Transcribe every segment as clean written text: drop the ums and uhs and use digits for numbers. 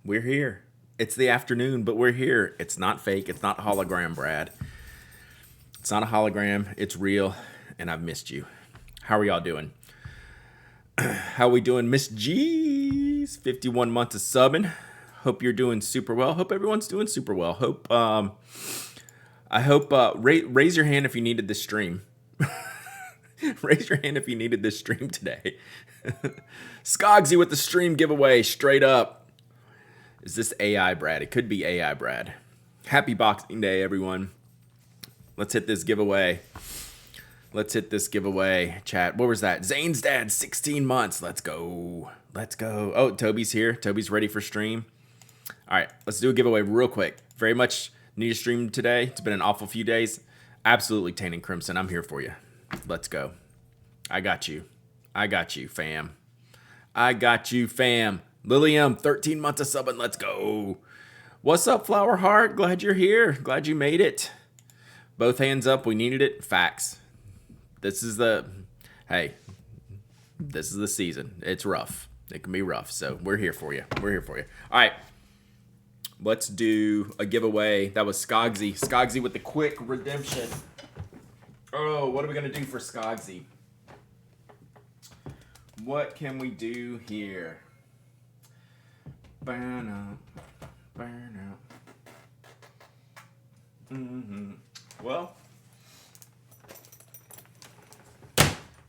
We're here. It's the afternoon, but we're here. It's not fake. It's not hologram, Brad. It's not a hologram. It's real, and I've missed you. How are y'all doing? How we doing, Miss G's? 51 months of subbing. Hope you're doing super well. Hope everyone's doing super well. I hope raise your hand if you needed this stream. Raise your hand if you needed this stream today. Skogsy with the stream giveaway, straight up. Is this AI Brad? It could be AI Brad. Happy Boxing Day, everyone. Let's hit this giveaway. Chat. What was that? Zane's dad, 16 months. Let's go. Oh, Toby's here. Toby's ready for stream. All right, let's do a giveaway real quick. Very much need a stream today. It's been an awful few days. Absolutely Tainted Crimson. I'm here for you. Let's go. I got you, fam. Lilium, 13 months of subbing. Let's go. What's up, Flower Heart? Glad you're here. Glad you made it. Both hands up. We needed it. Facts. This is the season. It's rough. It can be rough. So we're here for you. All right. Let's do a giveaway. That was Skogsy. Skogsy with the quick redemption. Oh, what are we going to do for Skogsy? What can we do here? Burn out. Well,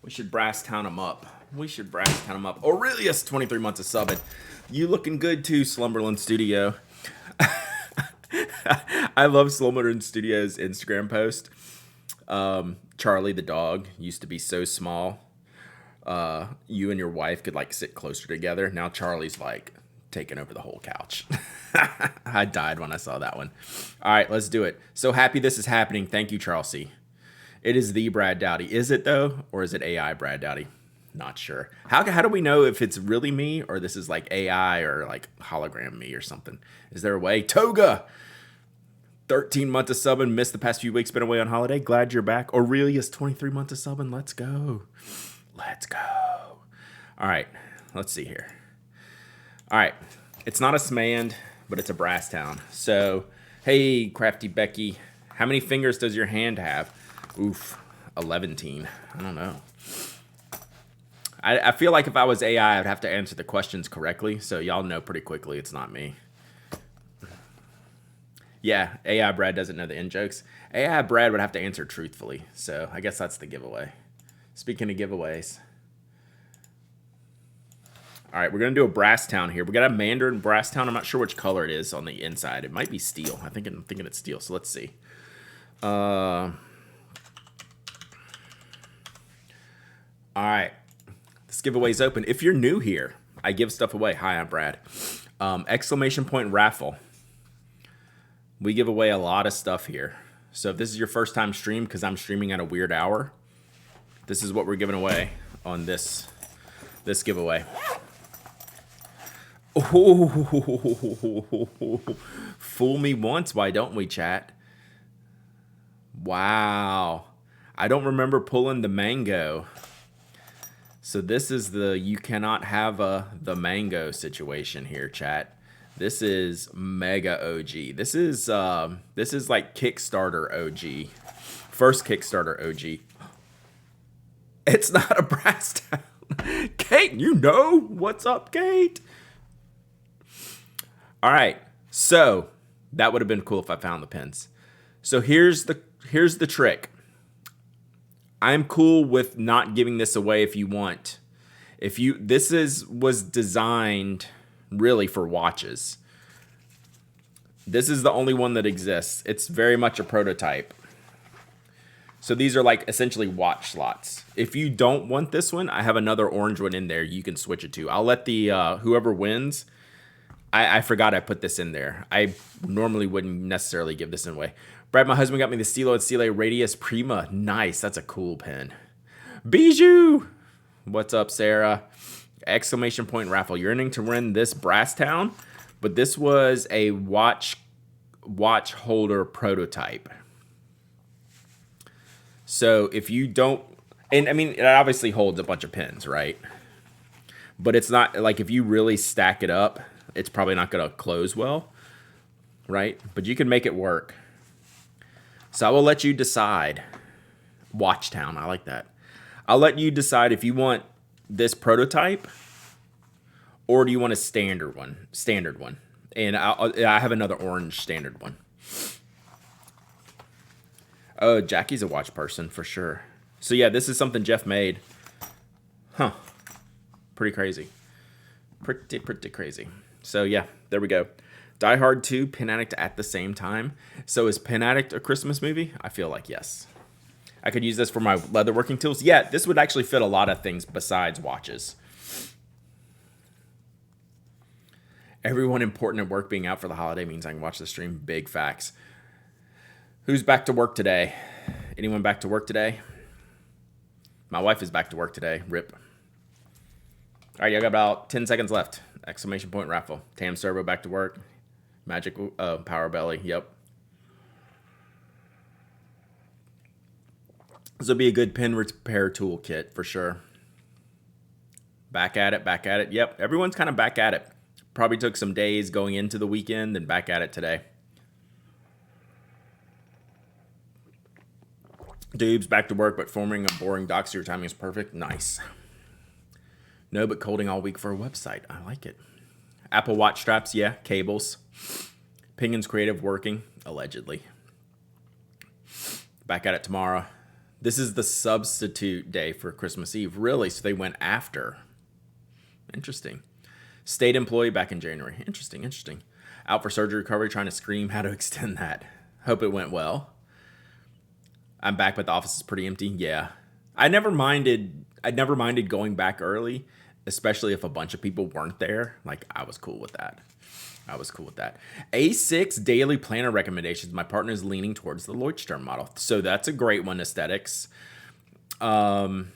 we should brass count him up. Aurelius, 23 months of subbing. You looking good too, Slumberland Studio. I love Slumberland Studio's Instagram post. Charlie the dog used to be so small. You and your wife could like sit closer together. Now Charlie's like taking over the whole couch. I died when I saw that one. All right, let's do it. So happy this is happening. Thank you, Charles C. It is the Brad Dowdy. Is it though? Or is it AI Brad Dowdy? Not sure. How do we know if it's really me or this is like AI or like hologram me or something? Is there a way? Toga! 13 months of subbing, missed the past few weeks, been away on holiday. Glad you're back. Aurelius, 23 months of subbing. Let's go. All right, let's see here. All right, it's not a Smand, but it's a Brasstown. So, hey, Crafty Becky, how many fingers does your hand have? Oof, 11. I don't know. I feel like if I was AI, I'd have to answer the questions correctly, so y'all know pretty quickly it's not me. Yeah, AI Brad doesn't know the in-jokes. AI Brad would have to answer truthfully, so I guess that's the giveaway. Speaking of giveaways. All right, we're going to do a Brasstown here. We got a Mandarin Brasstown. I'm not sure which color it is on the inside. It might be steel. I'm thinking it's steel, so let's see. All right. This giveaway is open. If you're new here, I give stuff away. Hi, I'm Brad. Exclamation point raffle. We give away a lot of stuff here. So if this is your first time stream, because I'm streaming at a weird hour, this is what we're giving away on this giveaway. Oh, fool me once, why don't we, chat? Wow. I don't remember pulling the mango. So this is the you cannot have the mango situation here, chat. This is mega OG. This is like Kickstarter OG. First Kickstarter OG. It's not a Brasstown. Kate, you know what's up, Kate? All right. So that would have been cool if I found the pins. So here's the trick. I'm cool with not giving this away if you want. Was designed really for watches. This is the only one that exists. It's very much a prototype. So these are like essentially watch slots. If you don't want this one, I have another orange one in there you can switch it to. I'll let the whoever wins. I forgot I put this in there. I normally wouldn't necessarily give this away. Brad, my husband got me the Stilo and Stile Radius Prima. Nice, that's a cool pen. Bijou! What's up, Sarah? Exclamation point raffle. You're earning to win this Brasstown, but this was a watch holder prototype. So if you don't, and I mean, it obviously holds a bunch of pins, right? But it's not like if you really stack it up, it's probably not going to close well, right? But you can make it work. So I will let you decide. Watchtown, I like that. I'll let you decide if you want this prototype or do you want a standard one? And I have another orange standard one. Oh, Jackie's a watch person for sure. So yeah, this is something Jeff made. Huh. Pretty crazy. Pretty crazy. So yeah, there we go. Die Hard 2, Pen Addict at the same time. So is Pen Addict a Christmas movie? I feel like yes. I could use this for my leatherworking tools. Yeah, this would actually fit a lot of things besides watches. Everyone important at work being out for the holiday means I can watch the stream. Big facts. Who's back to work today? Anyone back to work today? My wife is back to work today. Rip. All right, I got about 10 seconds left. Exclamation point raffle. Tam Servo back to work. Magic Power Belly. Yep. This will be a good pen repair toolkit for sure. Back at it. Yep, everyone's kind of back at it. Probably took some days going into the weekend, then back at it today. Dubes back to work, but forming a boring doc so your timing is perfect. Nice. No, but coding all week for a website. I like it. Apple Watch straps, yeah. Cables. Penguin's creative working, allegedly. Back at it tomorrow. This is the substitute day for Christmas Eve. Really? So they went after. Interesting. State employee back in January. Interesting. Out for surgery recovery, trying to scream how to extend that. Hope it went well. I'm back, but the office is pretty empty. Yeah. I'd never minded going back early, especially if a bunch of people weren't there. Like, I was cool with that. A6 daily planner recommendations. My partner is leaning towards the Leuchtturm model. So that's a great one, aesthetics. Depends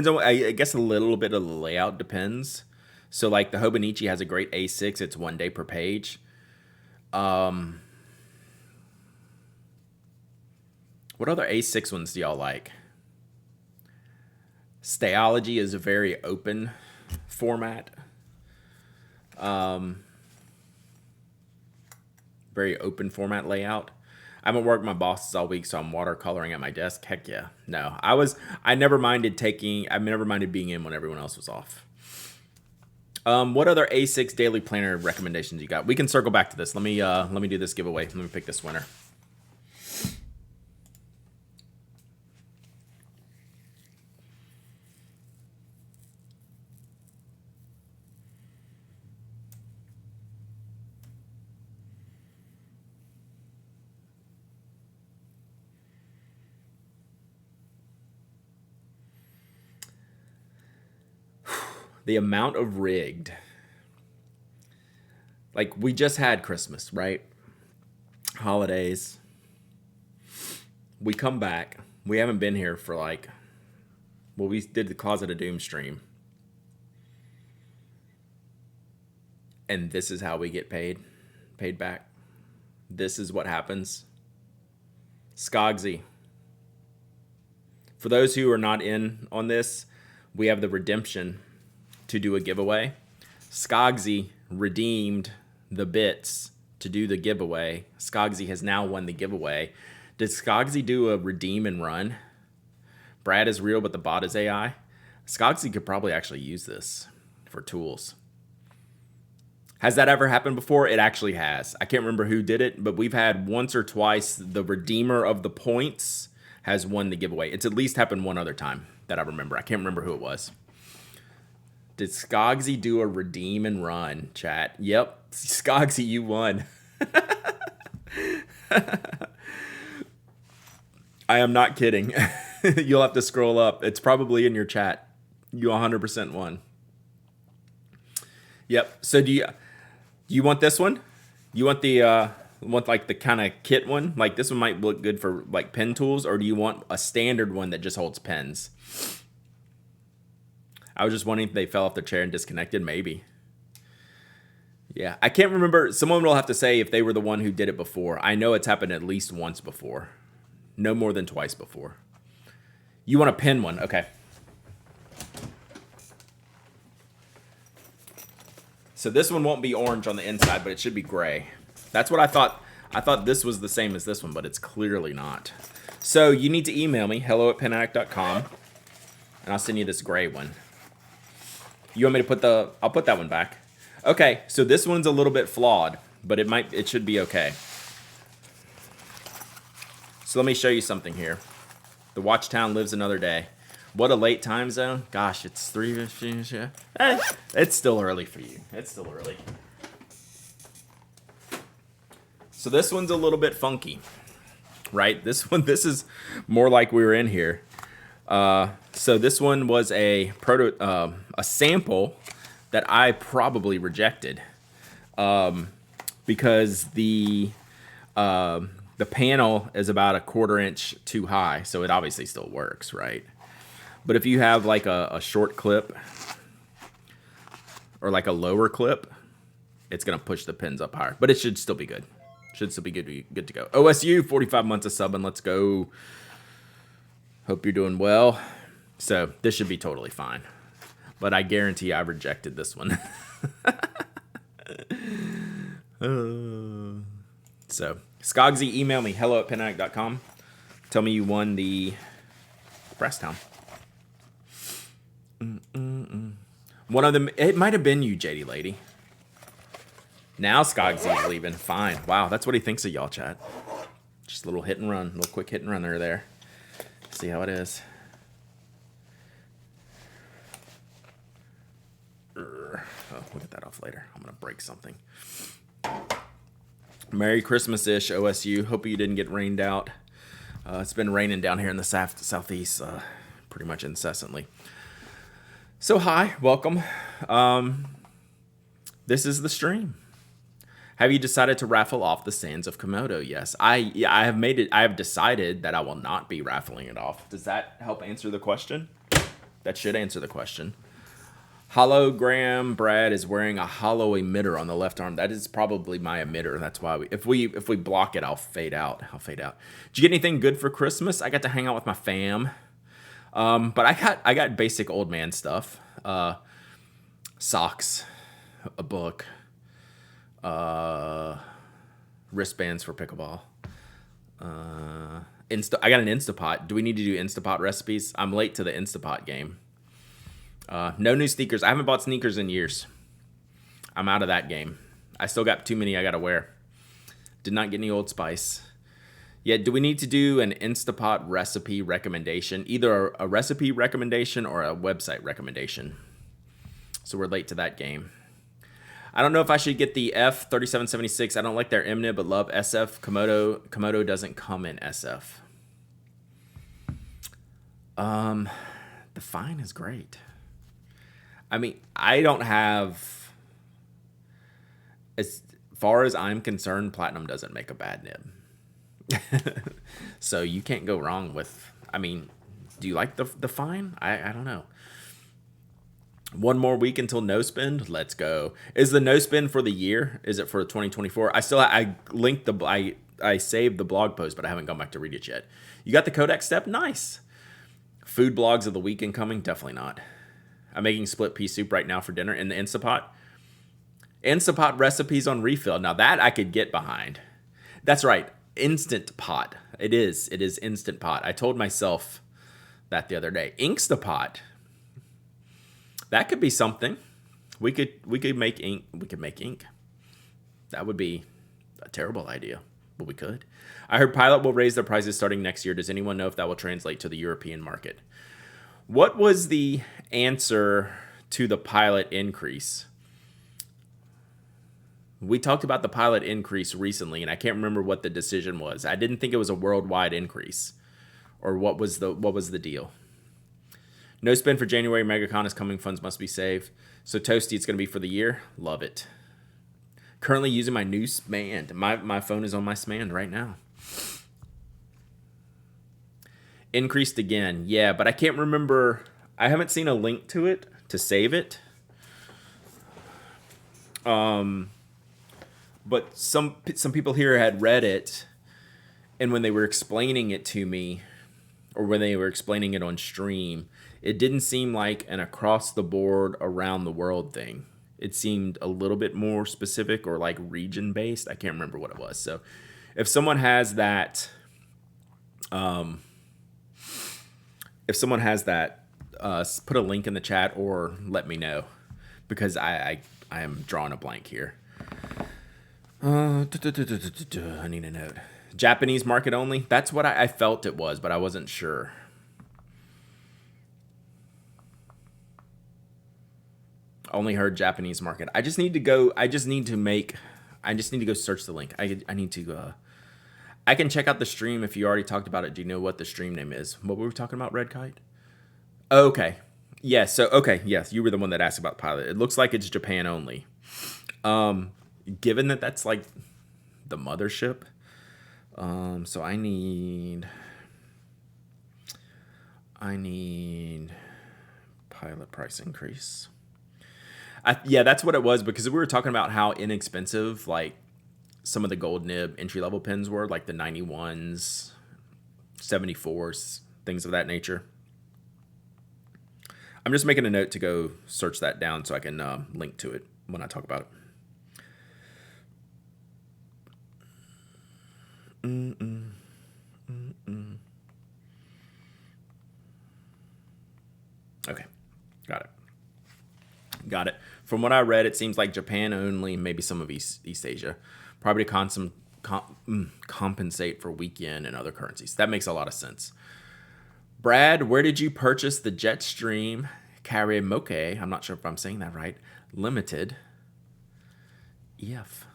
on, I guess a little bit of the layout depends. So like the Hobonichi has a great A6. It's 1 day per page. What other A6 ones do y'all like? Stayology is a very open format. Very open format layout. I haven't worked with my bosses all week, so I'm watercoloring at my desk. Heck yeah. No, I never minded being in when everyone else was off. What other A6 daily planner recommendations you got? We can circle back to this. Let me do this giveaway. Let me pick this winner. The amount of rigged. Like, we just had Christmas, right? Holidays. We come back. We haven't been here for we did the Closet of Doom stream. And this is how we get paid back. This is what happens. Skogsy. For those who are not in on this, we have the redemption to do a giveaway. Skogsy redeemed the bits to do the giveaway. Skogsy has now won the giveaway. Did Skogsy do a redeem and run? Brad is real, but the bot is AI. Skogsy could probably actually use this for tools. Has that ever happened before? It actually has. I can't remember who did it, but we've had once or twice the redeemer of the points has won the giveaway. It's at least happened one other time that I remember. I can't remember who it was. Did Skogsy do a redeem and run, chat? Yep. Skogsy, you won. I am not kidding. You'll have to scroll up. It's probably in your chat. You 100% won. Yep. So do you want this one? You want the the kind of kit one? Like this one might look good for like pen tools, or do you want a standard one that just holds pens? I was just wondering if they fell off their chair and disconnected. Maybe. Yeah, I can't remember. Someone will have to say if they were the one who did it before. I know it's happened at least once before. No more than twice before. You want a pen one? Okay. So this one won't be orange on the inside, but it should be gray. That's what I thought. I thought this was the same as this one, but it's clearly not. So you need to email me, hello@penaddict.com, and I'll send you this gray one. You want me to put I'll put that one back. Okay, so this one's a little bit flawed, but it should be okay. So let me show you something here. The Watchtown lives another day. What a late time zone. Gosh, it's 3:15. Hey, it's still early for you. It's still early. So this one's a little bit funky, right? This is more like we were in here. So this one was a sample that I probably rejected because the panel is about a 1/4 inch too high, so it obviously still works, right? But if you have like a short clip or like a lower clip, it's gonna push the pins up higher. But it should still be good. Should still be good to go. OSU, 45 months of subbing. Let's go. Hope you're doing well. So this should be totally fine. But I guarantee I rejected this one. So, Skogsy, email me, hello@penaddict.com. Tell me you won the Brasstown. One of them, it might have been you, JD Lady. Now Skogsy's leaving. Fine. Wow, that's what he thinks of y'all, chat. Just a little hit and run, a little quick hit and run there. See how it is. Oh, we'll get that off later. I'm going to break something. Merry Christmas-ish, OSU. Hope you didn't get rained out. It's been raining down here in the southeast pretty much incessantly. So, hi. Welcome. This is the stream. Have you decided to raffle off the Sands of Komodo? Yes. I have decided that I will not be raffling it off. Does that help answer the question? That should answer the question. Hologram Brad is wearing a hollow emitter on the left arm. That is probably my emitter. That's why if we block it, I'll fade out. Did you get anything good for Christmas? I got to hang out with my fam. But I got basic old man stuff. Socks, a book, wristbands for pickleball. I got an Instapot. Do we need to do Instapot recipes? I'm late to the Instapot game. No new sneakers. I haven't bought sneakers in years. I'm out of that game. I still got too many I gotta wear. Did not get any Old Spice. Yeah, do we need to do an Instapot recipe recommendation? Either a recipe recommendation or a website recommendation. So we're late to that game. I don't know if I should get the F3776. I don't like their MNIB, but love SF. Komodo doesn't come in SF. The Fine is great. I mean, I don't have, as far as I'm concerned, Platinum doesn't make a bad nib. So you can't go wrong with, I mean, do you like the Fine? I don't know. One more week until no spend. Let's go. Is the no spend for the year? Is it for 2024? I linked I saved the blog post, but I haven't gone back to read it yet. You got the Kodak step? Nice. Food blogs of the week incoming? Definitely not. I'm making split pea soup right now for dinner in the Instapot. Instapot recipes on refill. Now that I could get behind. That's right. Instant Pot. It is Instant Pot. I told myself that the other day. Inkstapot. That could be something. We could make ink. We could make ink. That would be a terrible idea, but we could. I heard Pilot will raise their prices starting next year. Does anyone know if that will translate to the European market? What was the answer to the Pilot increase? We talked about the Pilot increase recently, and I can't remember what the decision was. I didn't think it was a worldwide increase, or what was the deal? No spend for January. MegaCon is coming. Funds must be saved. So Toasty, it's going to be for the year. Love it. Currently using my new Smand. My phone is on my Smand right now. Increased again. Yeah, but I can't remember. I haven't seen a link to it to save it. But some people here had read it, and when they were explaining it to me, or when they were explaining it on stream, it didn't seem like an across the board, around the world thing. It seemed a little bit more specific or like region based. I can't remember what it was. So if someone has that, put a link in the chat or let me know, because I am drawing a blank here. I need a note. Japanese market only. That's what I felt it was, but I wasn't sure. Only heard Japanese market. I just need to go. I just need to go search the link. I need to. I can check out the stream if you already talked about it. Do you know what the stream name is? What were we talking about, Red Kite? Oh, okay. Yeah, so, okay, yes, you were the one that asked about Pilot. It looks like it's Japan only. Given that that's, like, the mothership, so I need Pilot price increase. Yeah, that's what it was, because we were talking about how inexpensive, like, some of the gold nib entry-level pins were, like the 91s, 74s, things of that nature. I'm just making a note to go search that down so I can link to it when I talk about it. Okay, got it. From what I read, it seems like Japan only, maybe some of East Asia, probably to compensate for weak yen and other currencies. That makes a lot of sense. Brad, where did you purchase the Jetstream Karamoke? I'm not sure if I'm saying that right. Limited. EF.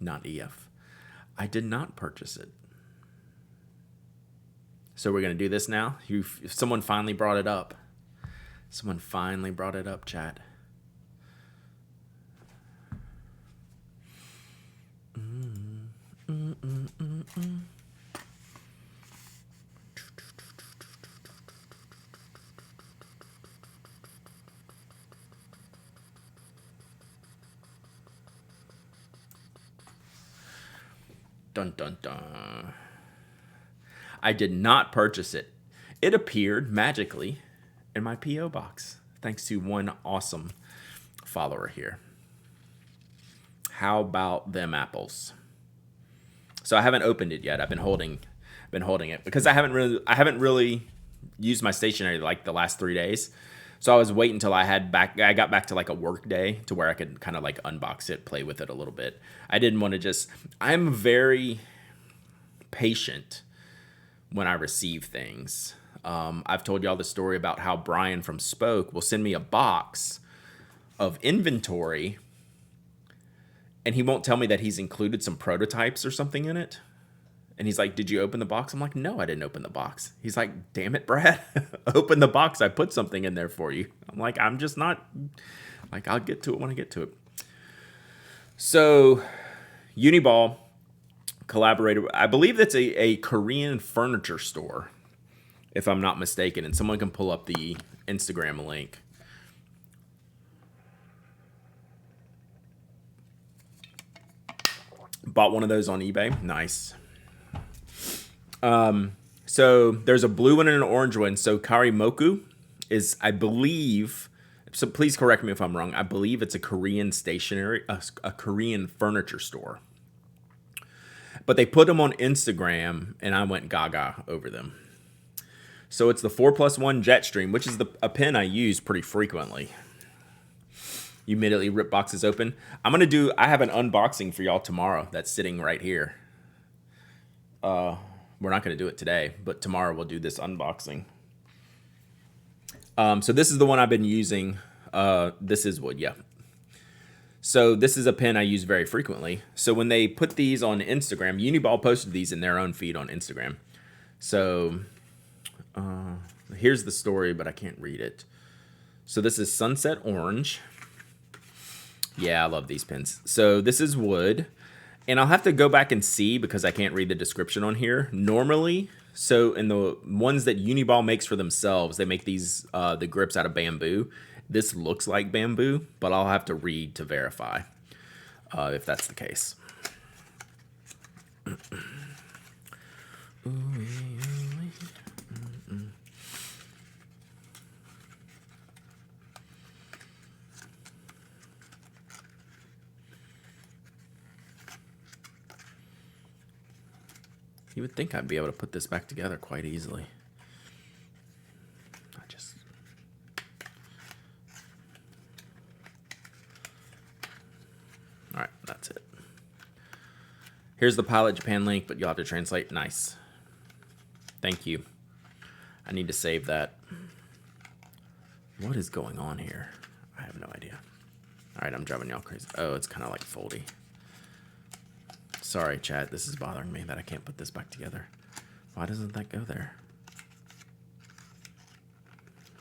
Not EF. I did not purchase it. So we're going to do this now. Someone finally brought it up. Someone finally brought it up, chat. Dun, dun, dun. I did not purchase it. It appeared magically in my P.O. box, thanks to one awesome follower here. How about them apples? So I haven't opened it yet. I've been holding it because I haven't really used my stationery like the last 3 days. So I was waiting until I got back to like a work day to where I could kind of like unbox it, play with it a little bit. I didn't want to I'm very patient when I receive things. I've told y'all the story about how Brian from Spoke will send me a box of inventory and he won't tell me that he's included some prototypes or something in it. And he's like, did you open the box? I'm like, no, I didn't open the box. He's like, damn it, Brad. Open the box. I put something in there for you. I'm like, I'm just not, like, I'll get to it when I get to it. So, Uniball collaborated. I believe that's a Korean furniture store, if I'm not mistaken. And someone can pull up the Instagram link. Bought one of those on eBay. Nice. So there's a blue one and an orange one. So Karimoku is, I believe, so please correct me if I'm wrong. I believe it's a Korean a Korean furniture store. But they put them on Instagram and I went gaga over them. So it's the 4+1 Jetstream, which is a pen I use pretty frequently. You immediately rip boxes open. I have an unboxing for y'all tomorrow that's sitting right here. We're not going to do it today, but tomorrow we'll do this unboxing. So this is the one I've been using. This is wood, yeah. So this is a pen I use very frequently. So when they put these on Instagram, Uniball posted these in their own feed on Instagram. So here's the story, but I can't read it. So this is Sunset Orange. Yeah, I love these pens. So this is wood. And I'll have to go back and see because I can't read the description on here. Normally, so in the ones that Uniball makes for themselves, they make these, the grips out of bamboo. This looks like bamboo, but I'll have to read to verify if that's the case. You would think I'd be able to put this back together quite easily. All right, that's it. Here's the Pilot Japan link, but you'll have to translate. Nice. Thank you. I need to save that. What is going on here? I have no idea. All right, I'm driving y'all crazy. Oh, it's kind of like foldy. Sorry, chat. This is bothering me that I can't put this back together. Why doesn't that go there?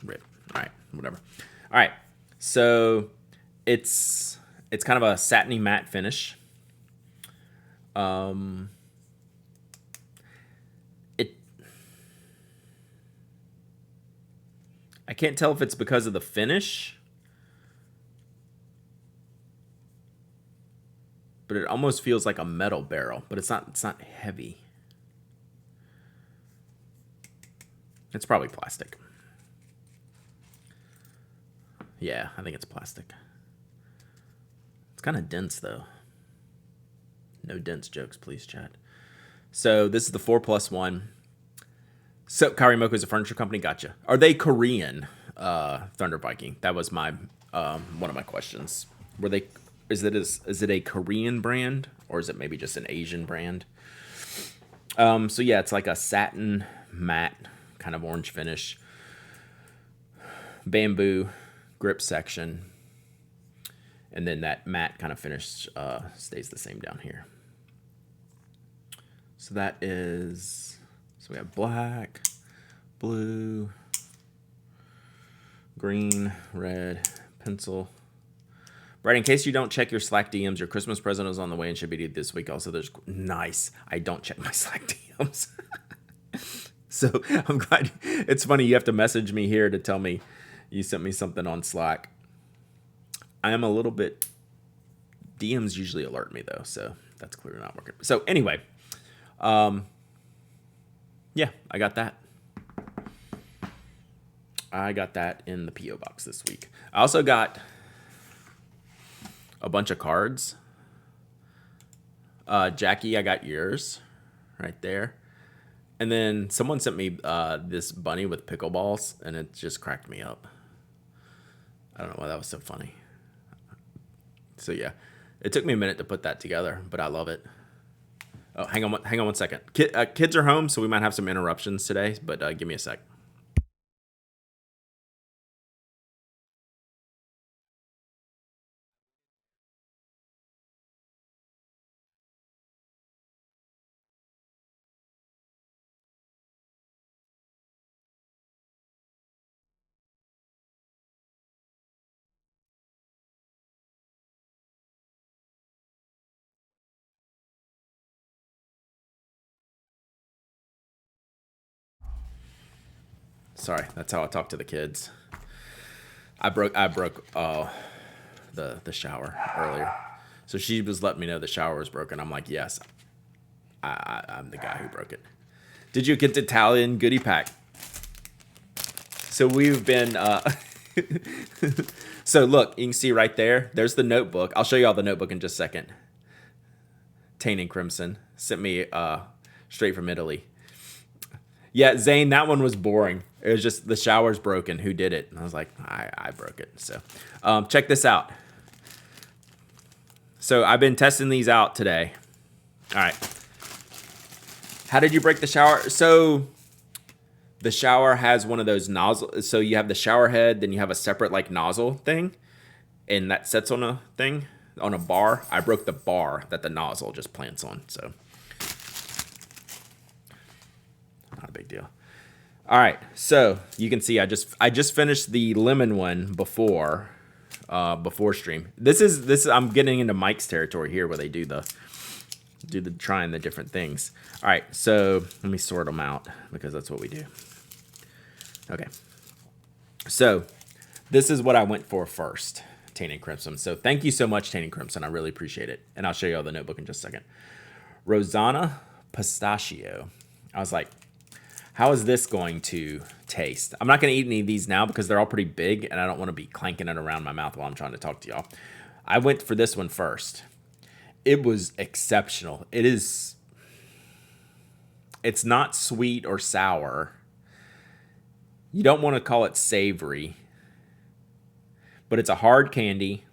Rip. All right, whatever. All right, so it's kind of a satiny matte finish. I can't tell if it's because of the finish, but it almost feels like a metal barrel, but it's not heavy. It's probably plastic. Yeah, I think it's plastic. It's kind of dense though. No dense jokes, please, chat. So this is the 4+1. So Karimoko is a furniture company. Gotcha. Are they Korean? Thunder Viking. That was my one of my questions. Were they? Is it a Korean brand or is it maybe just an Asian brand? So yeah, it's like a satin matte kind of orange finish. Bamboo grip section, and then that matte kind of finish stays the same down here. So that is, so we have black, blue, green, red, pencil. Right, in case you don't check your Slack DMs, your Christmas present is on the way and should be due this week. Also, there's, nice. I don't check my Slack DMs. So I'm glad. It's funny, you have to message me here to tell me you sent me something on Slack. I am a little bit, DMs usually alert me though, so that's clearly not working. So anyway, yeah, I got that. I got that in the P.O. box this week. I also got a bunch of cards. Jackie, I got yours right there. And then someone sent me this bunny with pickleballs, and it just cracked me up. I don't know why that was so funny. So yeah, it took me a minute to put that together, but I love it. Oh, hang on one second. Kids are home, so we might have some interruptions today, but give me a sec. Sorry, that's how I talk to the kids. I broke the shower earlier, so she was letting me know the shower was broken. I'm like, yes, I'm the guy who broke it. Did you get the Italian goodie pack? So we've been. So look, you can see right there. There's the notebook. I'll show you all the notebook in just a second. Tane and Crimson sent me straight from Italy. Yeah, Zane, that one was boring. It was just the shower's broken. Who did it? And I was like, I broke it. So check this out. So I've been testing these out today. All right. How did you break the shower? So the shower has one of those nozzles. So you have the shower head, then you have a separate like nozzle thing, and that sets on a thing, on a bar. I broke the bar that the nozzle just plants on. So not a big deal. All right, so you can see I just finished the lemon one before stream. This is I'm getting into Mike's territory here where they do the trying the different things. All right, so let me sort them out because that's what we do. Okay, so this is what I went for first, Tane and Crimson. So thank you so much, Tane and Crimson. I really appreciate it, and I'll show you all the notebook in just a second. Rosanna Pistachio. I was like, how is this going to taste? I'm not going to eat any of these now because they're all pretty big, and I don't want to be clanking it around my mouth while I'm trying to talk to y'all. I went for this one first. It was exceptional. It is, It's not sweet or sour. You don't want to call it savory, but it's a hard candy.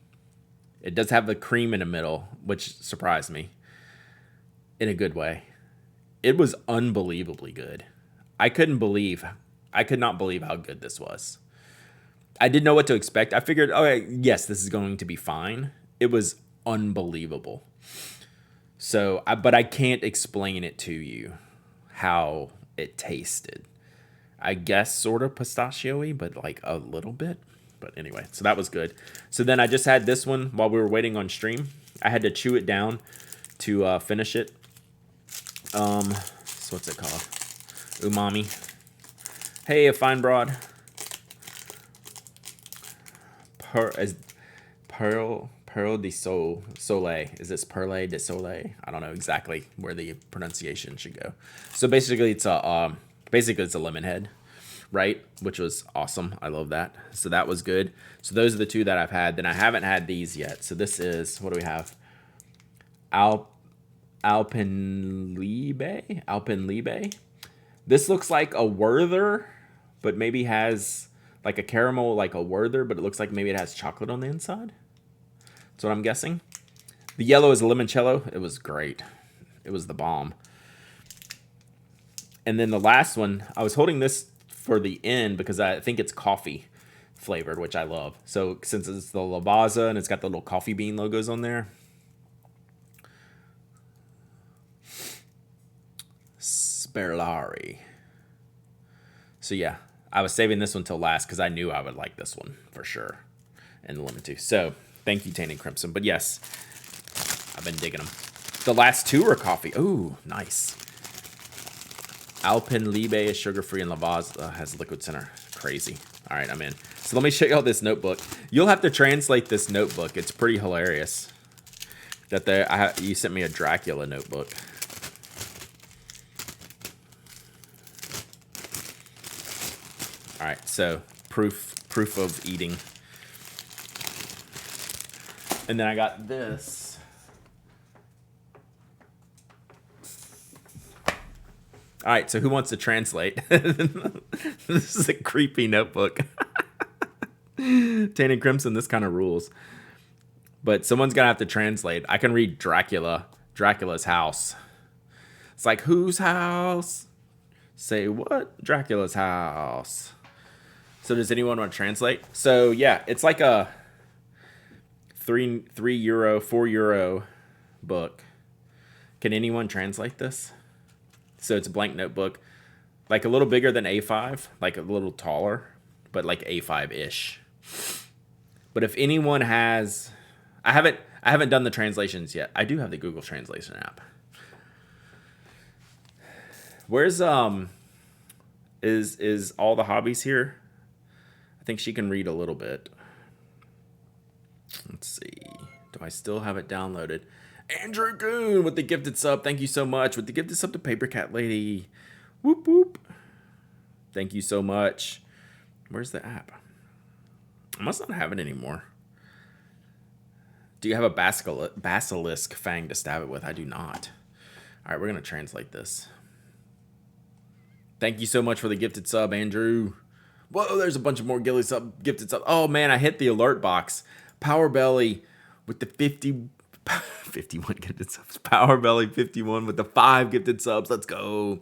It does have the cream in the middle, which surprised me in a good way. It was unbelievably good. I could not believe how good this was. I didn't know what to expect. I figured, okay, yes, this is going to be fine. It was unbelievable. So, but I can't explain it to you how it tasted. I guess sort of pistachio-y, but like a little bit. But anyway, so that was good. So then I just had this one while we were waiting on stream. I had to chew it down to finish it. So what's it called? Umami. Hey, a fine broad. Pearl de Soleil. Is this Perle de Soleil? I don't know exactly where the pronunciation should go. So basically, it's a lemon head, right? Which was awesome. I love that. So that was good. So those are the two that I've had. Then I haven't had these yet. So this is, what do we have? Alpenliebe. This looks like a Werther, but maybe has like a caramel, like a Werther, but it looks like maybe it has chocolate on the inside. That's what I'm guessing. The yellow is a limoncello. It was great. It was the bomb. And then the last one, I was holding this for the end because I think it's coffee flavored, which I love. So since it's the Lavazza and it's got the little coffee bean logos on there. Sperlari. So yeah, I was saving this one till last because I knew I would like this one for sure. And the lemon too. So thank you, Tainted Crimson. But yes, I've been digging them. The last two are coffee. Ooh, nice. Alpenliebe is sugar-free and Lavazza has liquid center. Crazy. All right, I'm in. So let me show y'all this notebook. You'll have to translate this notebook. It's pretty hilarious. You sent me a Dracula notebook. All right, so proof of eating. And then I got this. All right, so who wants to translate? This is a creepy notebook. Tainted Crimson, this kind of rules. But someone's going to have to translate. I can read Dracula's house. It's like, whose house? Say what? Dracula's house. So does anyone want to translate? So yeah, it's like a €3, €4 book. Can anyone translate this? So it's a blank notebook, like a little bigger than A5, like a little taller, but like A5-ish. But if anyone has, I haven't done the translations yet. I do have the Google Translation app. Where's is all the hobbies here? I think she can read a little bit. Let's see. Do I still have it downloaded? Andrew Goon with the gifted sub. Thank you so much. With the gifted sub to Paper Cat Lady. Whoop, whoop. Thank you so much. Where's the app? I must not have it anymore. Do you have a basilisk fang to stab it with? I do not. All right, we're going to translate this. Thank you so much for the gifted sub, Andrew. Whoa, there's a bunch of more gifted sub. Oh, man, I hit the alert box. Power Belly with the 51 gifted subs. Power Belly 51 with the 5 gifted subs. Let's go.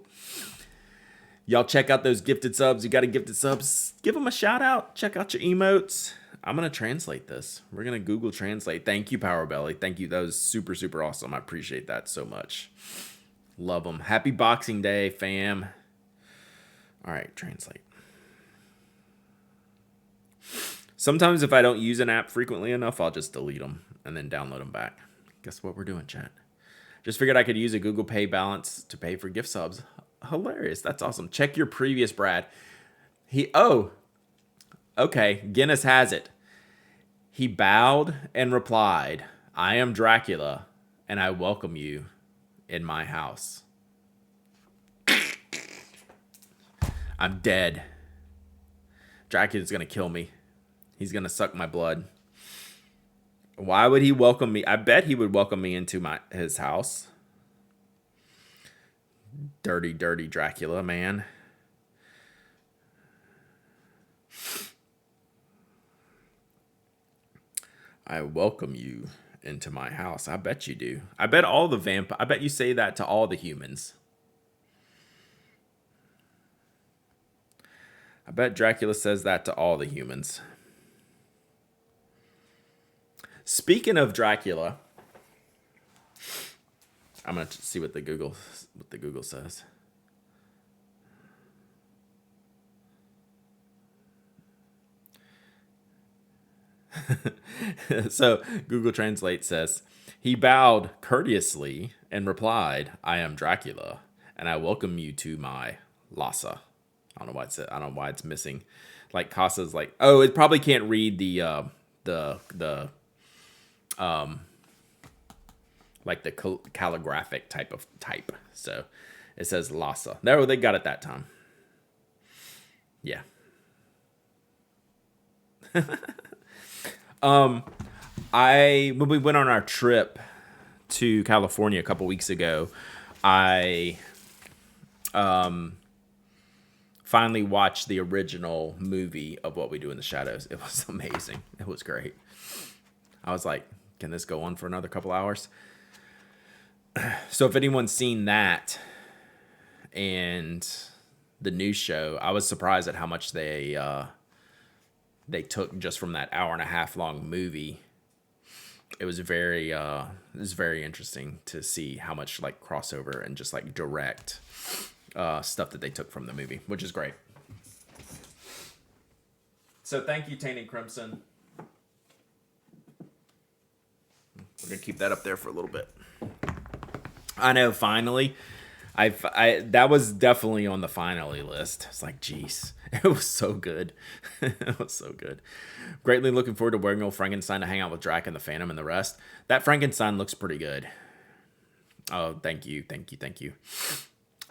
Y'all check out those gifted subs. You got a gifted subs. Give them a shout out. Check out your emotes. I'm going to translate this. We're going to Google Translate. Thank you, Power Belly. Thank you. That was super, super awesome. I appreciate that so much. Love them. Happy Boxing Day, fam. All right, translate. Sometimes if I don't use an app frequently enough, I'll just delete them and then download them back. Guess what we're doing, chat? Just figured I could use a Google Pay balance to pay for gift subs. Hilarious. That's awesome. Check your previous Brad. Okay. Guinness has it. He bowed and replied, I am Dracula, and I welcome you in my house. I'm dead. Dracula's going to kill me. He's going to suck my blood. Why would he welcome me? I bet he would welcome me into his house. Dirty, dirty Dracula, man. I welcome you into my house. I bet you do. I bet all the I bet you say that to all the humans. I bet Dracula says that to all the humans. Speaking of Dracula, I'm gonna see what the Google says. So Google Translate says he bowed courteously and replied, "I am Dracula, and I welcome you to my Lhasa." I don't know why I don't know why it's missing. Like Casa's like, oh, it probably can't read the like the calligraphic type of type. So it says Lhasa. There, they got it that time. Yeah. When we went on our trip to California a couple weeks ago, I finally watched the original movie of What We Do in the Shadows. It was amazing. It was great. I was like, can this go on for another couple hours? So if anyone's seen that and the new show, I was surprised at how much they took just from that hour and a half long movie. It was very interesting to see how much like crossover and just like direct stuff that they took from the movie, which is great. So thank you, Tainted Crimson. We're gonna keep that up there for a little bit. I know, finally. That was definitely on the finally list. It's like, geez, it was so good. It was so good. Greatly looking forward to Werewolf Frankenstein to hang out with Drac and the Phantom and the rest. That Frankenstein looks pretty good. Oh, thank you.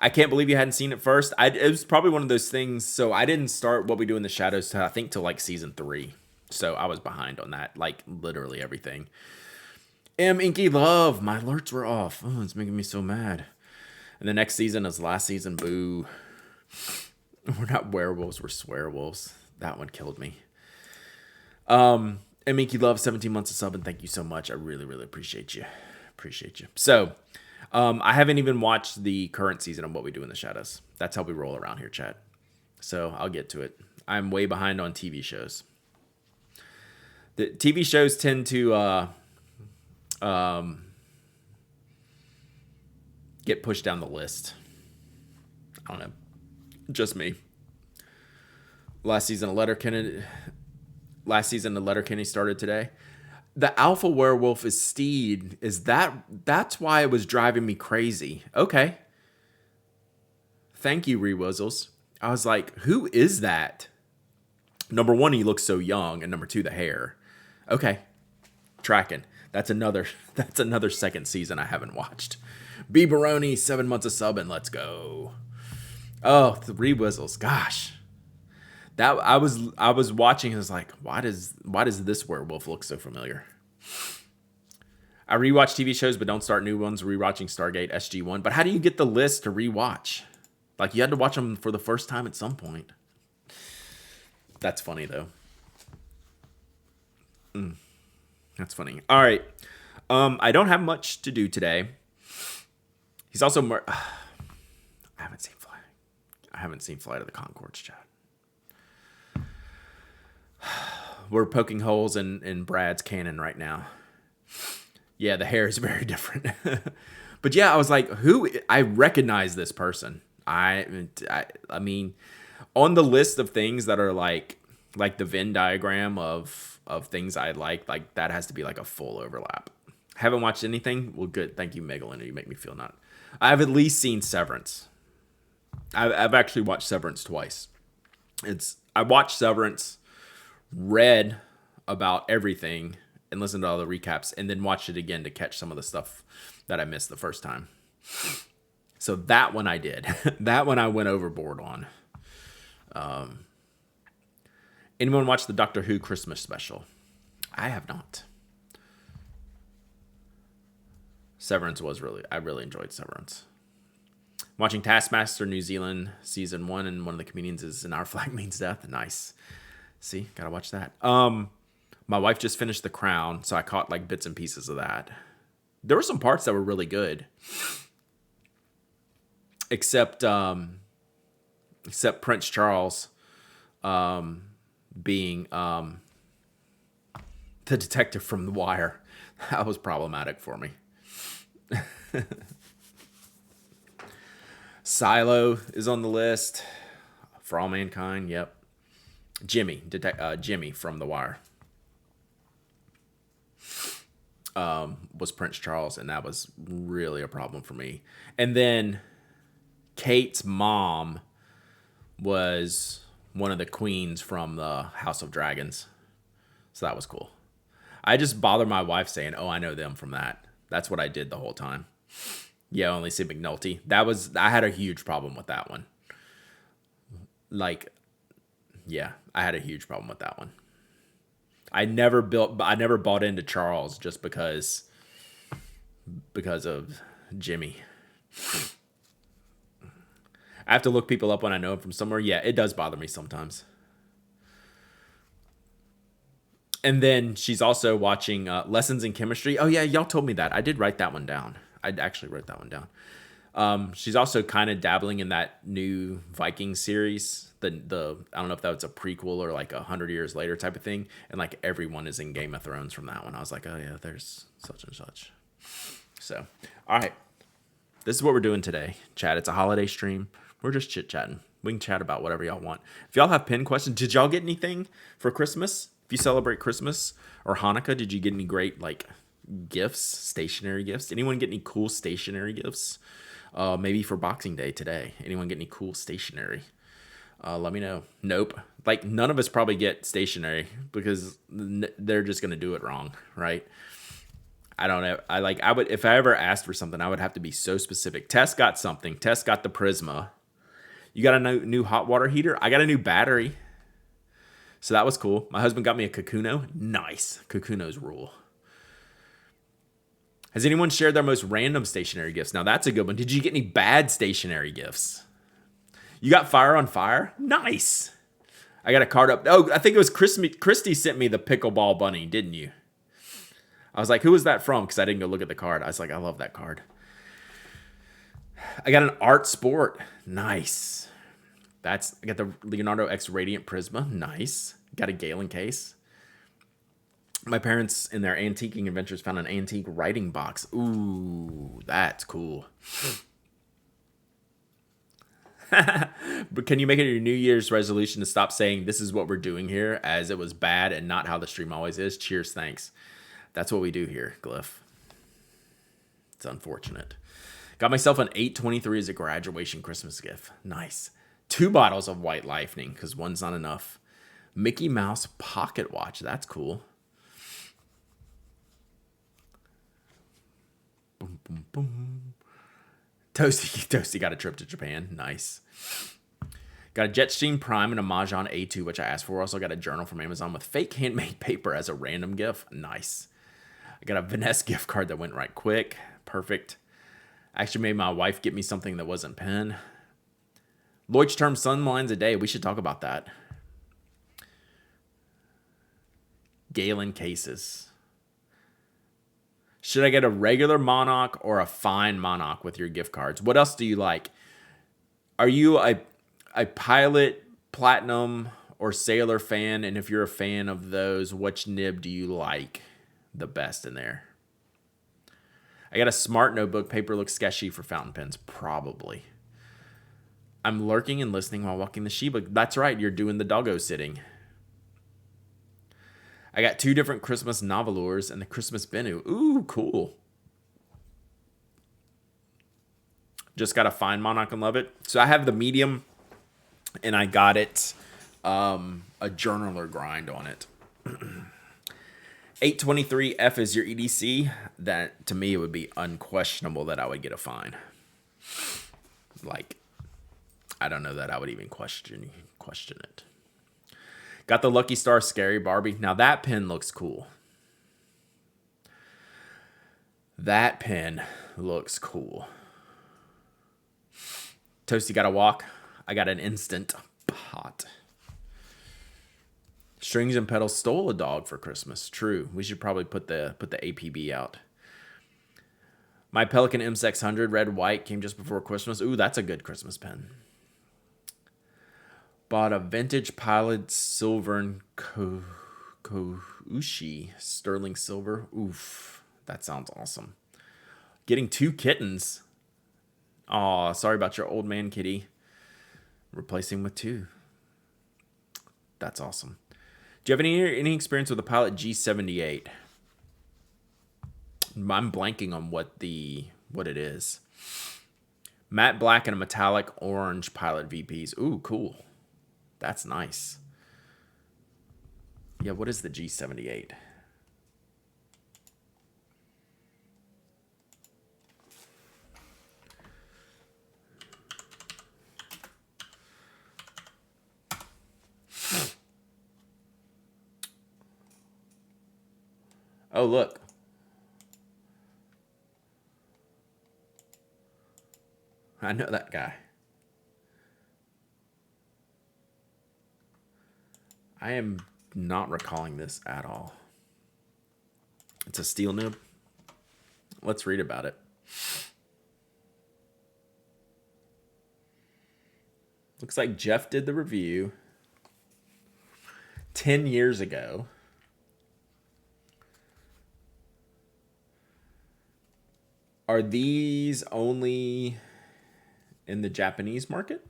I can't believe you hadn't seen it first. It was probably one of those things. So I didn't start What We Do in the Shadows till like season 3. So I was behind on that, like literally everything. Inky Love, my alerts were off. Oh, it's making me so mad. And the next season is last season. Boo. We're not werewolves, we're swearwolves. That one killed me. Inky Love, 17 months of sub, and thank you so much. I really, really appreciate you. So, I haven't even watched the current season of What We Do in the Shadows. That's how we roll around here, chat. So I'll get to it. I'm way behind on TV shows. The TV shows tend to get pushed down the list. I don't know. Just me. Last season of Letterkenny started today. The alpha werewolf is Steed. That's why it was driving me crazy. Okay. Thank you, Rewizzles. I was like, who is that? Number one, he looks so young, and number two, the hair. Okay. Tracking. That's another second season I haven't watched. B Baroni, 7 months of sub, and let's go. Oh, the Rewizzles. Gosh. That I was watching and I was like, why does this werewolf look so familiar? I rewatch TV shows but don't start new ones. Rewatching Stargate SG-1. But how do you get the list to rewatch? Like, you had to watch them for the first time at some point. That's funny though. That's funny. All right. I don't have much to do today. He's also I haven't seen Flight of the Conchords, chat. We're poking holes in Brad's canon right now. Yeah, the hair is very different. But yeah, I was like, I recognize this person. I mean, on the list of things that are like the Venn diagram of things I like that has to be like a full overlap. Haven't watched anything? Well, good. Thank you, Megalina. You make me feel not. I've at least seen Severance. I've actually watched Severance twice. I watched Severance, read about everything, and listened to all the recaps, and then watched it again to catch some of the stuff that I missed the first time. So that one I did. That one I went overboard on. Anyone watch the Doctor Who Christmas special? I have not. Severance I really enjoyed Severance. Watching Taskmaster New Zealand season 1, and one of the comedians is "And Our Flag Means Death." Nice. See, gotta watch that. My wife just finished The Crown, so I caught like bits and pieces of that. There were some parts that were really good, except Prince Charles being the detective from The Wire. That was problematic for me. Silo is on the list. For All Mankind, yep. Jimmy from The Wire was Prince Charles, and that was really a problem for me. And then Kate's mom was one of the queens from the House of Dragons, so that was cool. I just bother my wife saying, "Oh, I know them from that." That's what I did the whole time. Yeah, only see McNulty. I had a huge problem with that one. Like, yeah, I had a huge problem with that one. I never bought into Charles just because of Jimmy. I have to look people up when I know them from somewhere. Yeah, it does bother me sometimes. And then she's also watching Lessons in Chemistry. Oh yeah, y'all told me that. I did write that one down. I actually wrote that one down. She's also kind of dabbling in that new Viking series. The I don't know if that was a prequel or like 100 years later type of thing. And like everyone is in Game of Thrones from that one. I was like, oh yeah, there's such and such. So, all right. This is what we're doing today, chat. It's a holiday stream. We're just chit-chatting. We can chat about whatever y'all want. If y'all have pin questions, did y'all get anything for Christmas? If you celebrate Christmas or Hanukkah, did you get any great like gifts, stationary gifts? Anyone get any cool stationary gifts? Maybe for Boxing Day today. Anyone get any cool stationary? Let me know. Nope. Like none of us probably get stationary because they're just gonna do it wrong, right? I don't know. I would if I ever asked for something, I would have to be so specific. Tess got something. Tess got the Prisma. You got a new hot water heater? I got a new battery. So that was cool. My husband got me a Kakuno. Nice. Kakunos rule. Has anyone shared their most random stationary gifts? Now that's a good one. Did you get any bad stationary gifts? You got Fire on Fire? Nice. I got a card up. Oh, I think it was Christy sent me the pickleball bunny, didn't you? I was like, who was that from? Because I didn't go look at the card. I was like, I love that card. I got an Art Sport. Nice. I got the Leonardo X Radiant Prisma. Nice. Got a Galen case. My parents, in their antiquing adventures, found an antique writing box. Ooh, that's cool. But can you make it your New Year's resolution to stop saying this is what we're doing here, as it was bad and not how the stream always is? Cheers, thanks. That's what we do here, Glyph. It's unfortunate. Got myself an 823 as a graduation Christmas gift. Nice. 2 bottles of White Lightning, because one's not enough. Mickey Mouse pocket watch. That's cool. Boom, boom, boom. Toasty got a trip to Japan. Nice. Got a Jetstream Prime and a Mahjong A2, which I asked for. Also got a journal from Amazon with fake handmade paper as a random gift. Nice. I got a Vanessa gift card that went right quick. Perfect. I actually made my wife get me something that wasn't pen. Leuchtturm Sunlines a day. We should talk about that. Galen cases. Should I get a regular Monarch or a fine Monarch with your gift cards? What else do you like? Are you a Pilot, Platinum, or Sailor fan? And if you're a fan of those, which nib do you like the best in there? I got a Smart Notebook. Paper looks sketchy for fountain pens. Probably. I'm lurking and listening while walking the Shiba. That's right. You're doing the doggo sitting. I got 2 different Christmas Novelures and the Christmas Bennu. Ooh, cool. Just got a fine Monarch and love it. So I have the medium, and I got it a journaler grind on it. 823F is your EDC. That, to me, it would be unquestionable that I would get a fine. Like, I don't know that I would even question it. Got the Lucky Star Scary Barbie. Now that pen looks cool. That pen looks cool. Toasty got a walk. I got an instant pot. Strings and Pedals stole a dog for Christmas. True. We should probably put the APB out. My Pelican M600 red white came just before Christmas. Ooh, that's a good Christmas pen. Bought a vintage Pilot silver and Koushi sterling silver. Oof, that sounds awesome. Getting 2 kittens. Aw, sorry about your old man kitty. Replacing with 2. That's awesome. Do you have any experience with the Pilot G78? I'm blanking on what it is. Matte black and a metallic orange Pilot VPs. Ooh, cool. That's nice. Yeah, what is the G78? Oh, look. I know that guy. I am not recalling this at all. It's a steel nib. Let's read about it. Looks like Jeff did the review 10 years ago. Are these only in the Japanese market?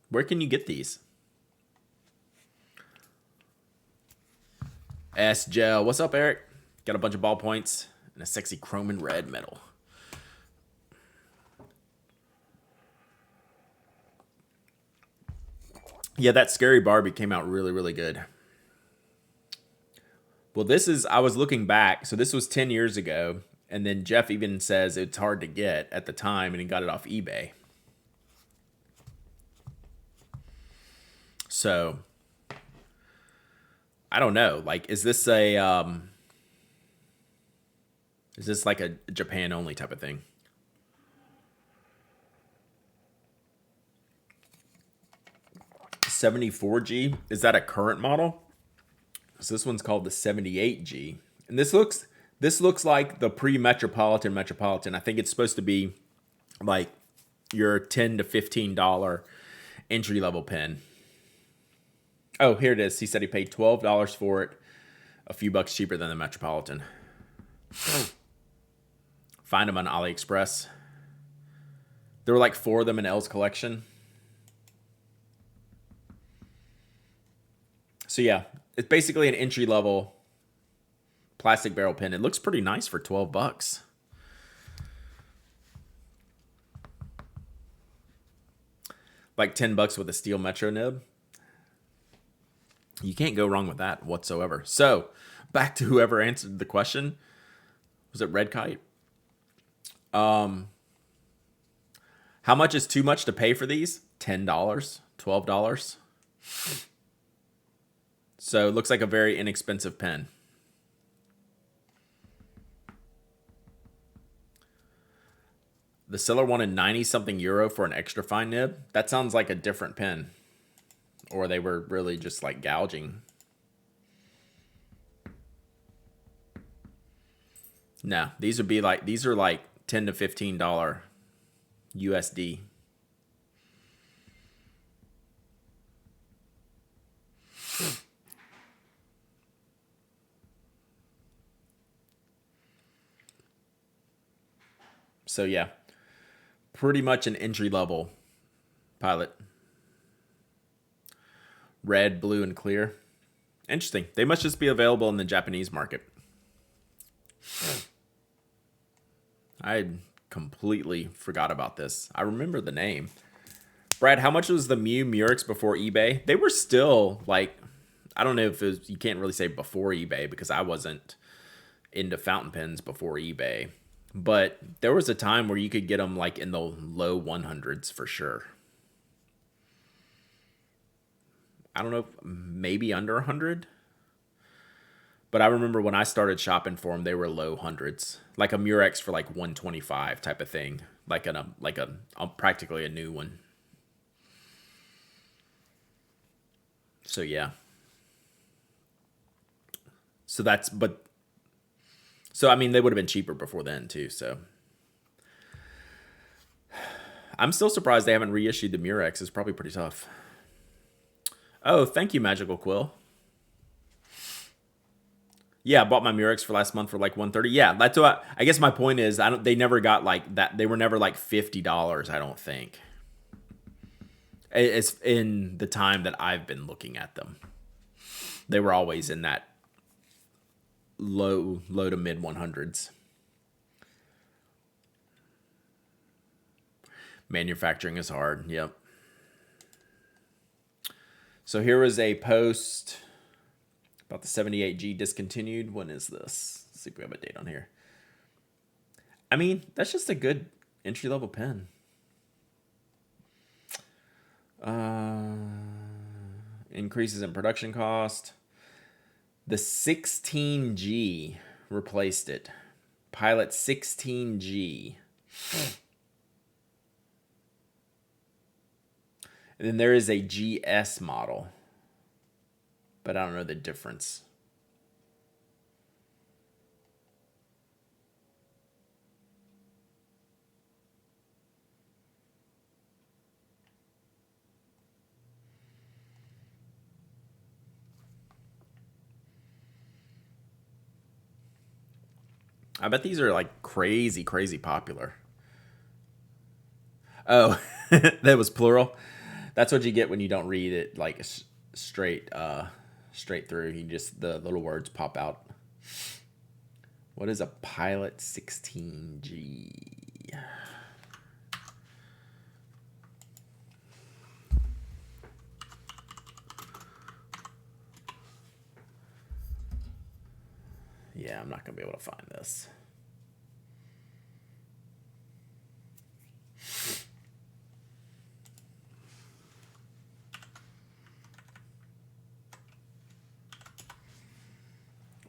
Where can you get these? S-Gel. What's up, Eric? Got a bunch of ballpoints and a sexy chrome and red medal. Yeah, that Scary Barbie came out really, really good. Well, I was looking back, so this was 10 years ago, and then Jeff even says it's hard to get at the time, and he got it off eBay. So, I don't know. Like, is this like a Japan only type of thing? $74G, is that a current model? So this one's called the 78G, and this looks like the pre-Metropolitan Metropolitan. I think it's supposed to be like your $10 to $15 entry level pen. Oh, here it is. He said he paid $12 for it, a few bucks cheaper than the Metropolitan. Find them on AliExpress. There were like 4 of them in L's collection. So yeah, it's basically an entry level plastic barrel pen. It looks pretty nice for 12 bucks. Like 10 bucks with a steel Metro nib. You can't go wrong with that whatsoever. So, back to whoever answered the question. Was it Red Kite? How much is too much to pay for these? $10, $12. So it looks like a very inexpensive pen. The seller wanted 90-something euro for an extra fine nib. That sounds like a different pen. Or they were really just like gouging. No, these are like $10 to $15 USD. So yeah, pretty much an entry level Pilot. Red, blue, and clear. Interesting. They must just be available in the Japanese market. I completely forgot about this. I remember the name. Brad, how much was the Mew Murex before eBay? They were still like, I don't know if you can't really say before eBay because I wasn't into fountain pens before eBay. But there was a time where you could get them like in the low 100s for sure. I don't know, maybe under 100. But I remember when I started shopping for them, they were low hundreds, like a Murex for like 125 type of thing, like a practically a new one. So yeah. So that's but so I mean they would have been cheaper before then too. So I'm still surprised they haven't reissued the Murex. It's probably pretty tough. Oh, thank you, Magical Quill. Yeah, I bought my Murex for last month for like 130. Yeah, that's what I guess my point is. I don't. They never got like that. They were never like $50. I don't think. It's in the time that I've been looking at them. They were always in that low to mid 100s. Manufacturing is hard. Yep. So here is a post about the 78G discontinued. When is this? Let's see if we have a date on here. I mean, that's just a good entry level pen. Increases in production cost. The 16G replaced it. Pilot 16G. And then there is a GS model, but I don't know the difference. I bet these are like crazy, crazy popular. Oh, that was plural. That's what you get when you don't read it like straight through. You just the little words pop out. What is a Pilot 16G? Yeah, I'm not gonna be able to find this.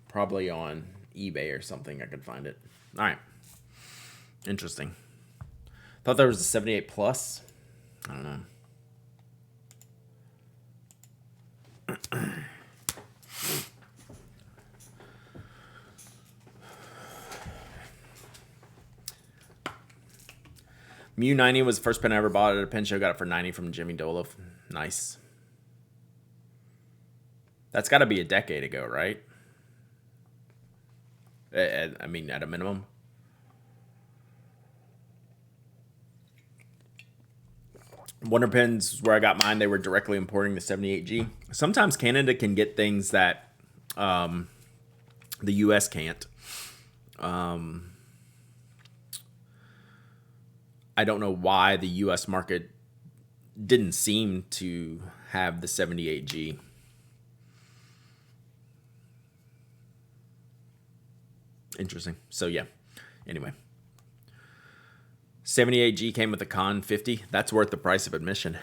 Probably on eBay or something I could find it. All right. Interesting. Thought there was a 78 plus. I don't know. Mew 90 was the first pen I ever bought at a pen show. Got it for 90 from Jimmy Doloff. Nice. That's got to be a decade ago, right? I mean, at a minimum. Wonder Pens, where I got mine, they were directly importing the 78G. Sometimes Canada can get things that the US can't. I don't know why the US market didn't seem to have the 78G. Interesting. So yeah. Anyway. 78G came with the Con 50. That's worth the price of admission.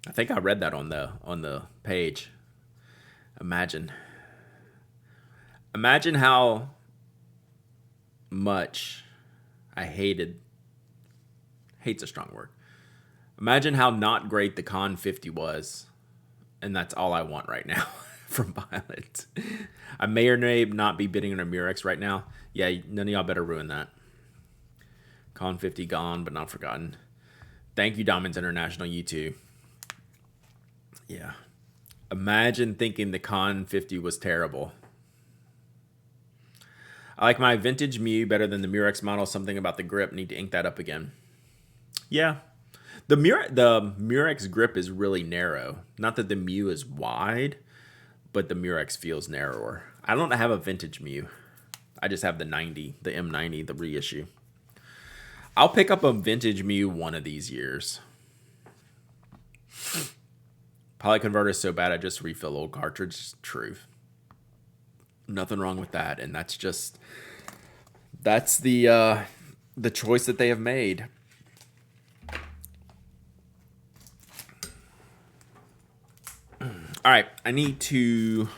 I think I read that on the page. Imagine how much I hate's a strong word. Imagine how not great the Con 50 was, and that's all I want right now from Pilot. I may or may not be bidding on a Murex right now. Yeah, none of y'all better ruin that. Con 50 gone, but not forgotten. Thank you, Diamonds International, you too. Yeah. Imagine thinking the Con 50 was terrible. I like my vintage Mew better than the Murex model. Something about the grip. Need to ink that up again. Yeah. The Murex grip is really narrow. Not that the Mew is wide, but the Murex feels narrower. I don't have a vintage Mew. I just have the 90, the M90, the reissue. I'll pick up a vintage Mew one of these years. Polyconverter is so bad I just refill old cartridge. True. Nothing wrong with that, and that's the choice that they have made. All right, I need to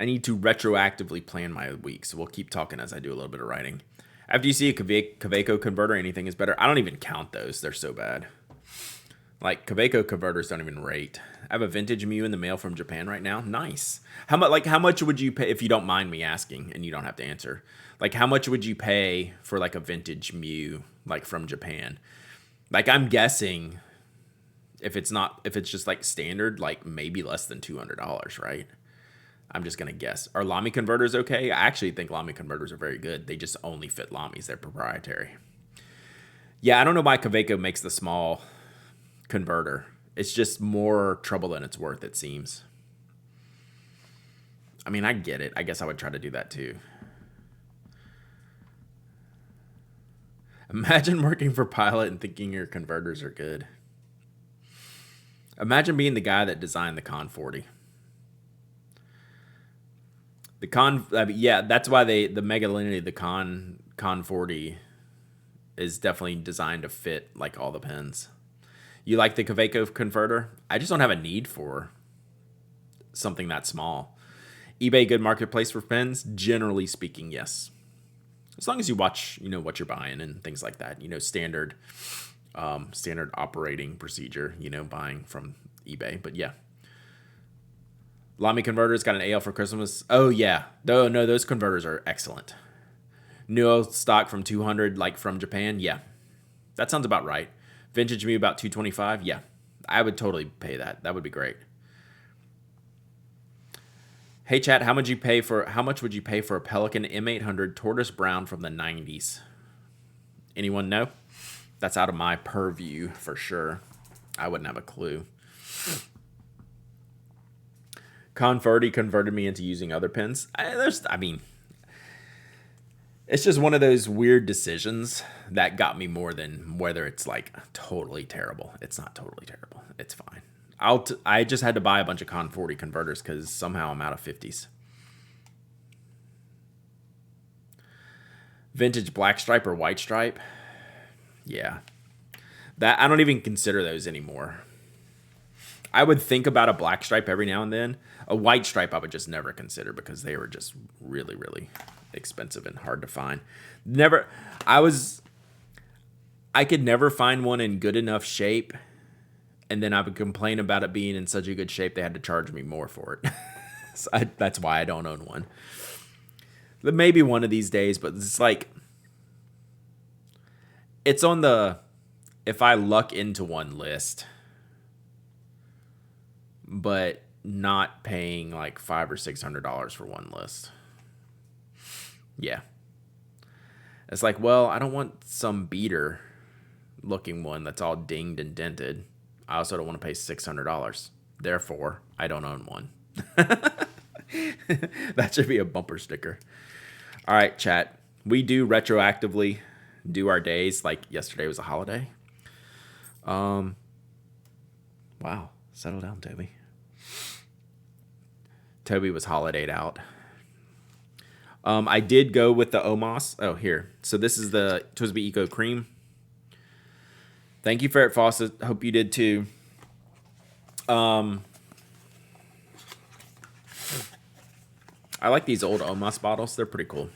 retroactively plan my week, so we'll keep talking as I do a little bit of writing. After you see a Kaweco converter, anything is better. I don't even count those; they're so bad. Like Kaweco converters don't even rate. I have a vintage Mew in the mail from Japan right now. Nice. How much? Like how much would you pay if you don't mind me asking, and you don't have to answer? Like how much would you pay for like a vintage Mew like from Japan? Like I'm guessing if it's just like standard, like maybe less than $200, right? I'm just gonna guess. Are Lamy converters okay? I actually think Lamy converters are very good. They just only fit Lamys. They're proprietary. Yeah, I don't know why Kaweco makes the small converter. It's just more trouble than it's worth, it seems. I mean, I get it. I guess I would try to do that too. Imagine working for Pilot and thinking your converters are good. Imagine being the guy that designed the Con 40. Yeah, that's why the Mega Lineage, the Con 40 is definitely designed to fit like all the pins. You like the Kaweco converter? I just don't have a need for something that small. eBay good marketplace for pins? Generally speaking, yes. As long as you watch, what you're buying and things like that. Standard operating procedure, buying from eBay. But yeah. Lamy converters got an AL for Christmas. Oh yeah. No, those converters are excellent. New stock from 200, like from Japan. Yeah. That sounds about right. Vintage Mew about 225. Yeah. I would totally pay that. That would be great. Hey chat, how much would you pay for a Pelican M800 Tortoise Brown from the 90s? Anyone know? That's out of my purview for sure. I wouldn't have a clue. Converti converted me into using other pins. It's just one of those weird decisions that got me more than whether it's like totally terrible. It's not totally terrible. It's fine. I just had to buy a bunch of Con 40 converters because somehow I'm out of 50s. Vintage black stripe or white stripe? Yeah. That I don't even consider those anymore. I would think about a black stripe every now and then. A white stripe I would just never consider because they were just really, really expensive and hard to find. I could never find one in good enough shape, and then I would complain about it being in such a good shape they had to charge me more for it. So that's why I don't own one. But maybe one of these days, but it's like it's on the if I luck into one list, but not paying like $500 or $600 for one list. Yeah. It's like, well, I don't want some beater looking one that's all dinged and dented. I also don't want to pay $600. Therefore, I don't own one. That should be a bumper sticker. All right, chat. We do retroactively do our days like yesterday was a holiday. Wow. Settle down, Toby. Toby was holidayed out. I did go with the Omos. Oh, here. So this is the Twisby Eco Cream. Thank you, Ferret Fawcett. Hope you did too. I like these old Omos bottles. They're pretty cool.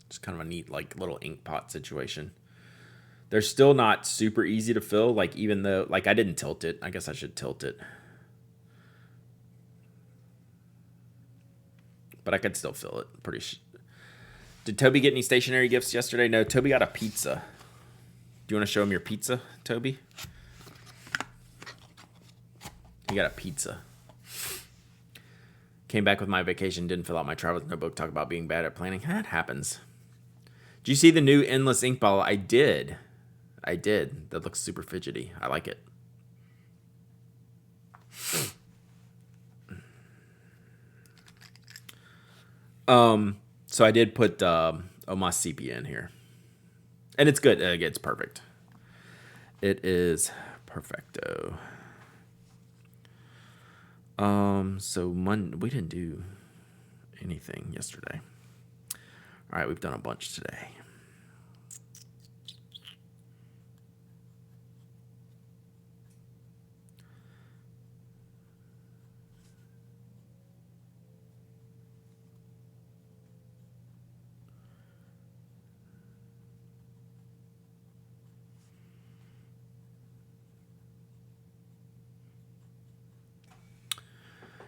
Just kind of a neat, like, little ink pot situation. They're still not super easy to fill, like, even though, like, I didn't tilt it. I guess I should tilt it. But I could still fill it. Did Toby get any stationary gifts yesterday? No, Toby got a pizza. Do you want to show him your pizza, Toby? He got a pizza. Came back with my vacation, didn't fill out my travel notebook, talk about being bad at planning. That happens. Did you see the new Endless Ink bottle? I did. That looks super fidgety. I like it. So I did put Omos Sepia in here. And it's good. It's perfect. It is perfecto. So we didn't do anything yesterday. All right, we've done a bunch today.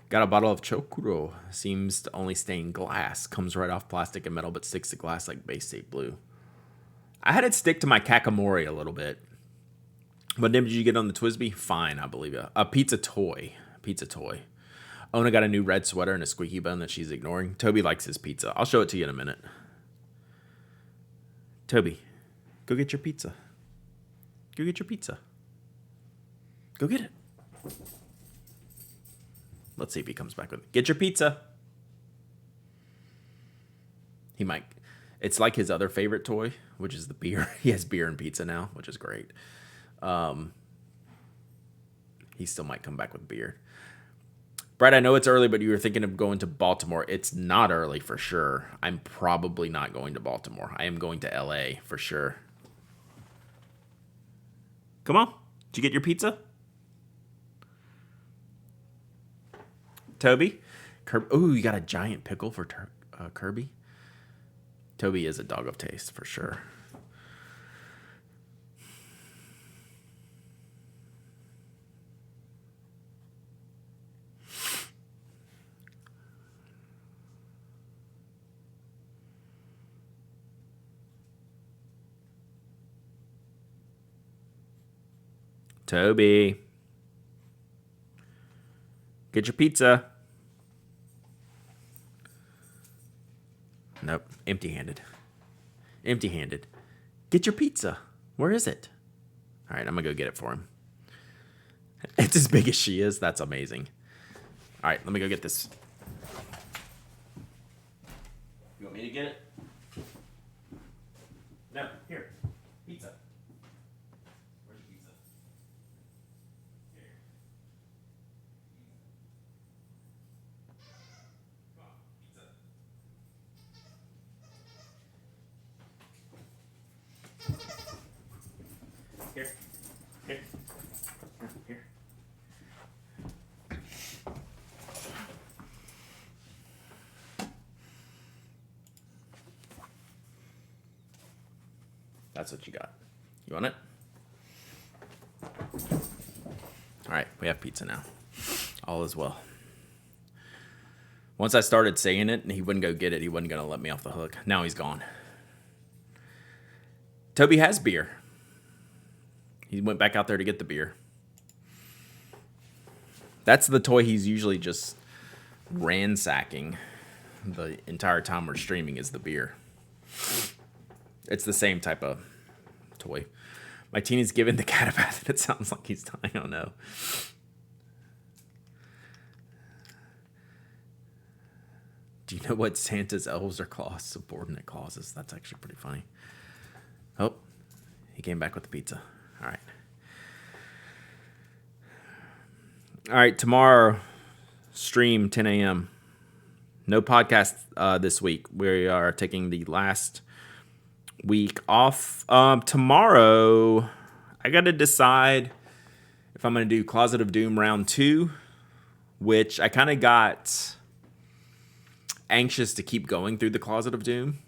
Got a bottle of Chokuro. Seems to only stain glass. Comes right off plastic and metal, but sticks to glass like Bay State Blue. I had it stick to my Kakamori a little bit. What name did you get on the Twisby? Fine, I believe you. A pizza toy. Pizza toy. Ona got a new red sweater and a squeaky bone that she's ignoring. Toby likes his pizza. I'll show it to you in a minute. Toby, go get your pizza. Go get your pizza. Go get it. Let's see if he comes back with it. Get your pizza. He might. It's like his other favorite toy, which is the beer. He has beer and pizza now, which is great. He still might come back with beer. Brad, I know it's early, but you were thinking of going to Baltimore. It's not early for sure. I'm probably not going to Baltimore. I am going to LA for sure. Come on. Did you get your pizza? Toby? Ooh, you got a giant pickle for Kirby? Toby is a dog of taste for sure. Toby. Get your pizza. Nope. Empty-handed. Empty-handed. Get your pizza. Where is it? All right, I'm going to go get it for him. It's as big as she is. That's amazing. All right, let me go get this. You want me to get it? No, here. Pizza. Where's your pizza? Here. Come on, pizza. Here. Here. Here. That's what you got. You want it? All right, we have pizza now. All is well. Once I started saying it and he wouldn't go get it, he wasn't going to let me off the hook. Now he's gone. Toby has beer. He went back out there to get the beer. That's the toy he's usually just ransacking the entire time we're streaming is the beer. It's the same type of toy. My teenie's giving the cat a bath and it sounds like he's dying. I don't know. Do you know what Santa's elves are claws? Subordinate clauses. That's actually pretty funny. Oh, he came back with the pizza. All right. All right, tomorrow, stream 10 a.m. No podcast this week. We are taking the last week off. Tomorrow, I got to decide if I'm going to do Closet of Doom round 2, which I kind of got anxious to keep going through the Closet of Doom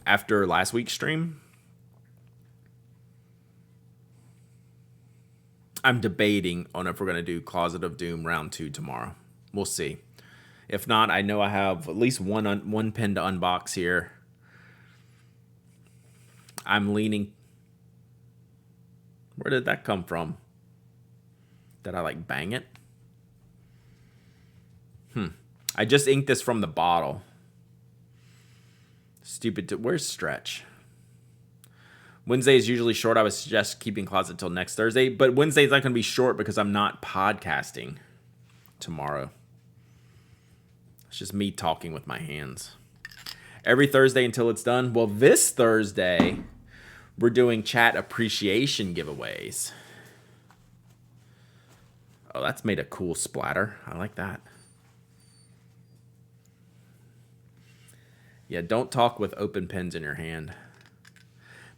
after last week's stream. I'm debating on if we're going to do Closet of Doom round 2 tomorrow. We'll see. If not, I know I have at least one pen to unbox here. I'm leaning. Where did that come from? Did I like bang it? I just inked this from the bottle. Stupid. Where's Stretch? Wednesday is usually short. I would suggest keeping Closet till next Thursday. But Wednesday is not going to be short because I'm not podcasting tomorrow. It's just me talking with my hands. Every Thursday until it's done. Well, this Thursday, we're doing chat appreciation giveaways. Oh, that's made a cool splatter. I like that. Yeah, don't talk with open pens in your hand.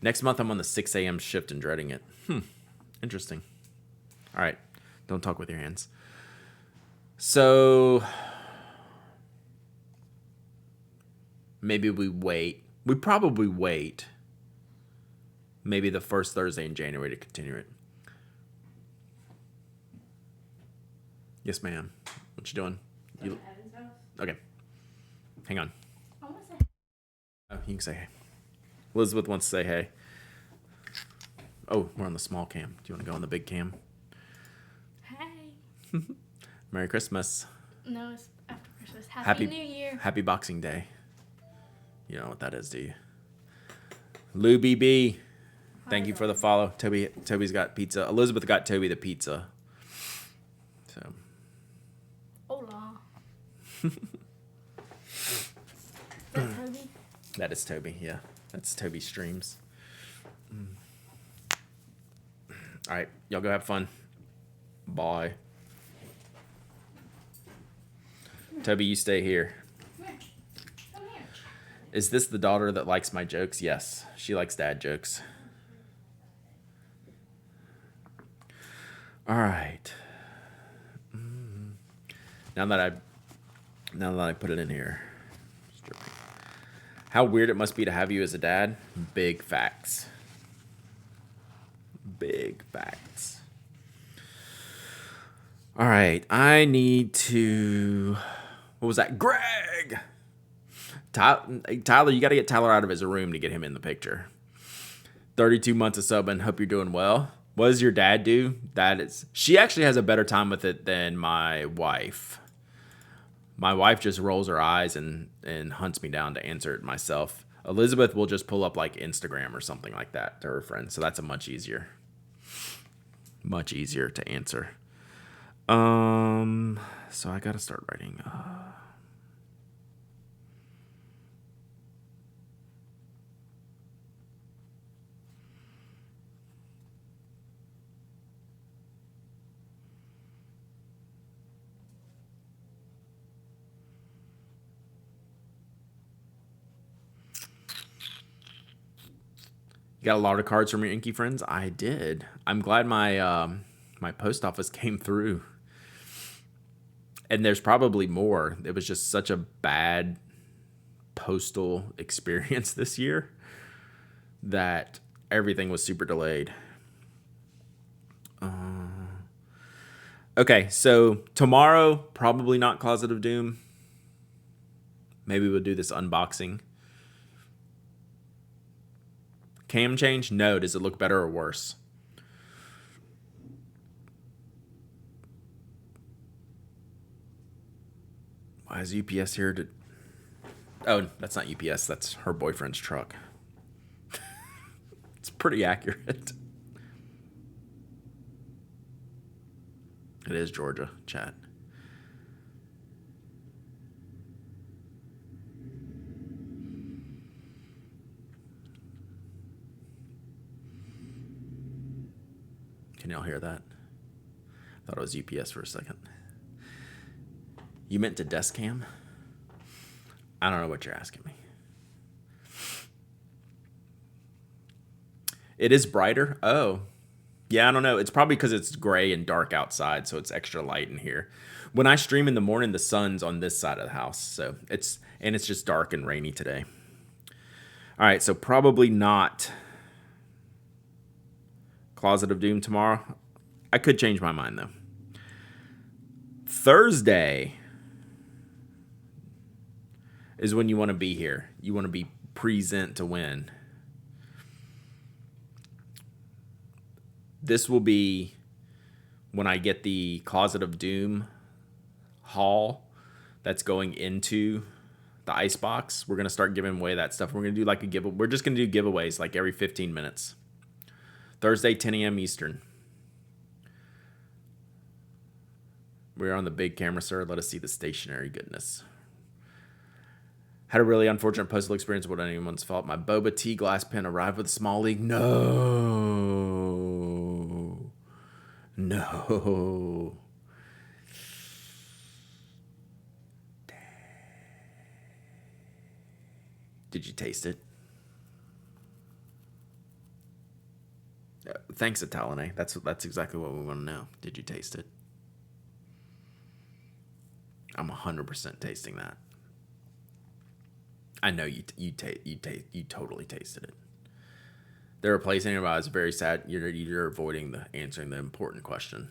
Next month, I'm on the 6 a.m. shift and dreading it. Interesting. All right. Don't talk with your hands. So maybe we wait. We probably wait. Maybe the first Thursday in January to continue it. Yes, ma'am. What you doing? You, Evan's house. okay. Hang on. I want to say. Oh, you can say hey. Elizabeth wants to say hey. Oh, we're on the small cam. Do you want to go on the big cam? Hey. Merry Christmas. No, it's after Christmas. Happy New Year. Happy Boxing Day. You know what that is, do you? Lou BB. Thank you for the follow. Toby's got pizza. Elizabeth got Toby the pizza. So. Hola. Is that Toby? That is Toby, yeah. That's Toby Streams. All right, y'all go have fun. Bye. Toby, you stay here. Come here. Come here. Is this the daughter that likes my jokes? Yes, she likes dad jokes. All right. Now that I put it in here. How weird it must be to have you as a dad. Big facts. Big facts. All right, I need to. What was that? Greg! Tyler, you got to get Tyler out of his room to get him in the picture. 32 months of subbing. Hope you're doing well. What does your dad do? She actually has a better time with it than my wife. My wife just rolls her eyes and hunts me down to answer it myself. Elizabeth will just pull up like Instagram or something like that to her friends. So that's much easier to answer. So I got to start writing. You got a lot of cards from your Inky friends? I did. I'm glad my my post office came through. And there's probably more. It was just such a bad postal experience this year that everything was super delayed. Okay, so tomorrow, probably not Closet of Doom. Maybe we'll do this unboxing. Cam change? No. Does it look better or worse? Why is UPS here to... Oh, that's not UPS. That's her boyfriend's truck. It's pretty accurate. It is Georgia, chat. Can y'all hear that? I thought it was UPS for a second. You meant to desk cam? I don't know what you're asking me. It is brighter? Oh. Yeah, I don't know. It's probably because it's gray and dark outside, so it's extra light in here. When I stream in the morning, the sun's on this side of the house, so it's just dark and rainy today. All right, so probably not Closet of Doom tomorrow. I could change my mind, though. Thursday is when you want to be here. You want to be present to win. This will be when I get the Closet of Doom haul that's going into the icebox. We're going to start giving away that stuff. We're going to do like a giveaway. We're just going to do giveaways like every 15 minutes. Thursday, 10 a.m. Eastern. We're on the big camera, sir. Let us see the stationary goodness. Had a really unfortunate postal experience. What anyone's fault? My boba tea glass pen arrived with a small leak. No. Did you taste it? Thanks, Italene. That's exactly what we want to know. Did you taste it? I'm 100% tasting that. I know you totally tasted it. They're replacing it, but I was very sad. You're avoiding answering the important question.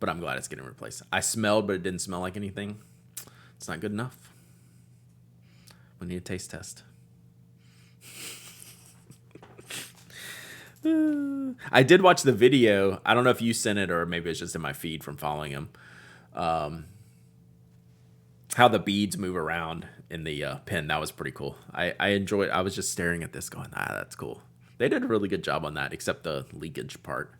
but I'm glad it's getting replaced. I smelled, but it didn't smell like anything. It's not good enough. We need a taste test. I did watch the video. I don't know if you sent it or maybe it's just in my feed from following him. How the beads move around in the pen. That was pretty cool. I enjoyed. I was just staring at this going, that's cool. They did a really good job on that, except the leakage part.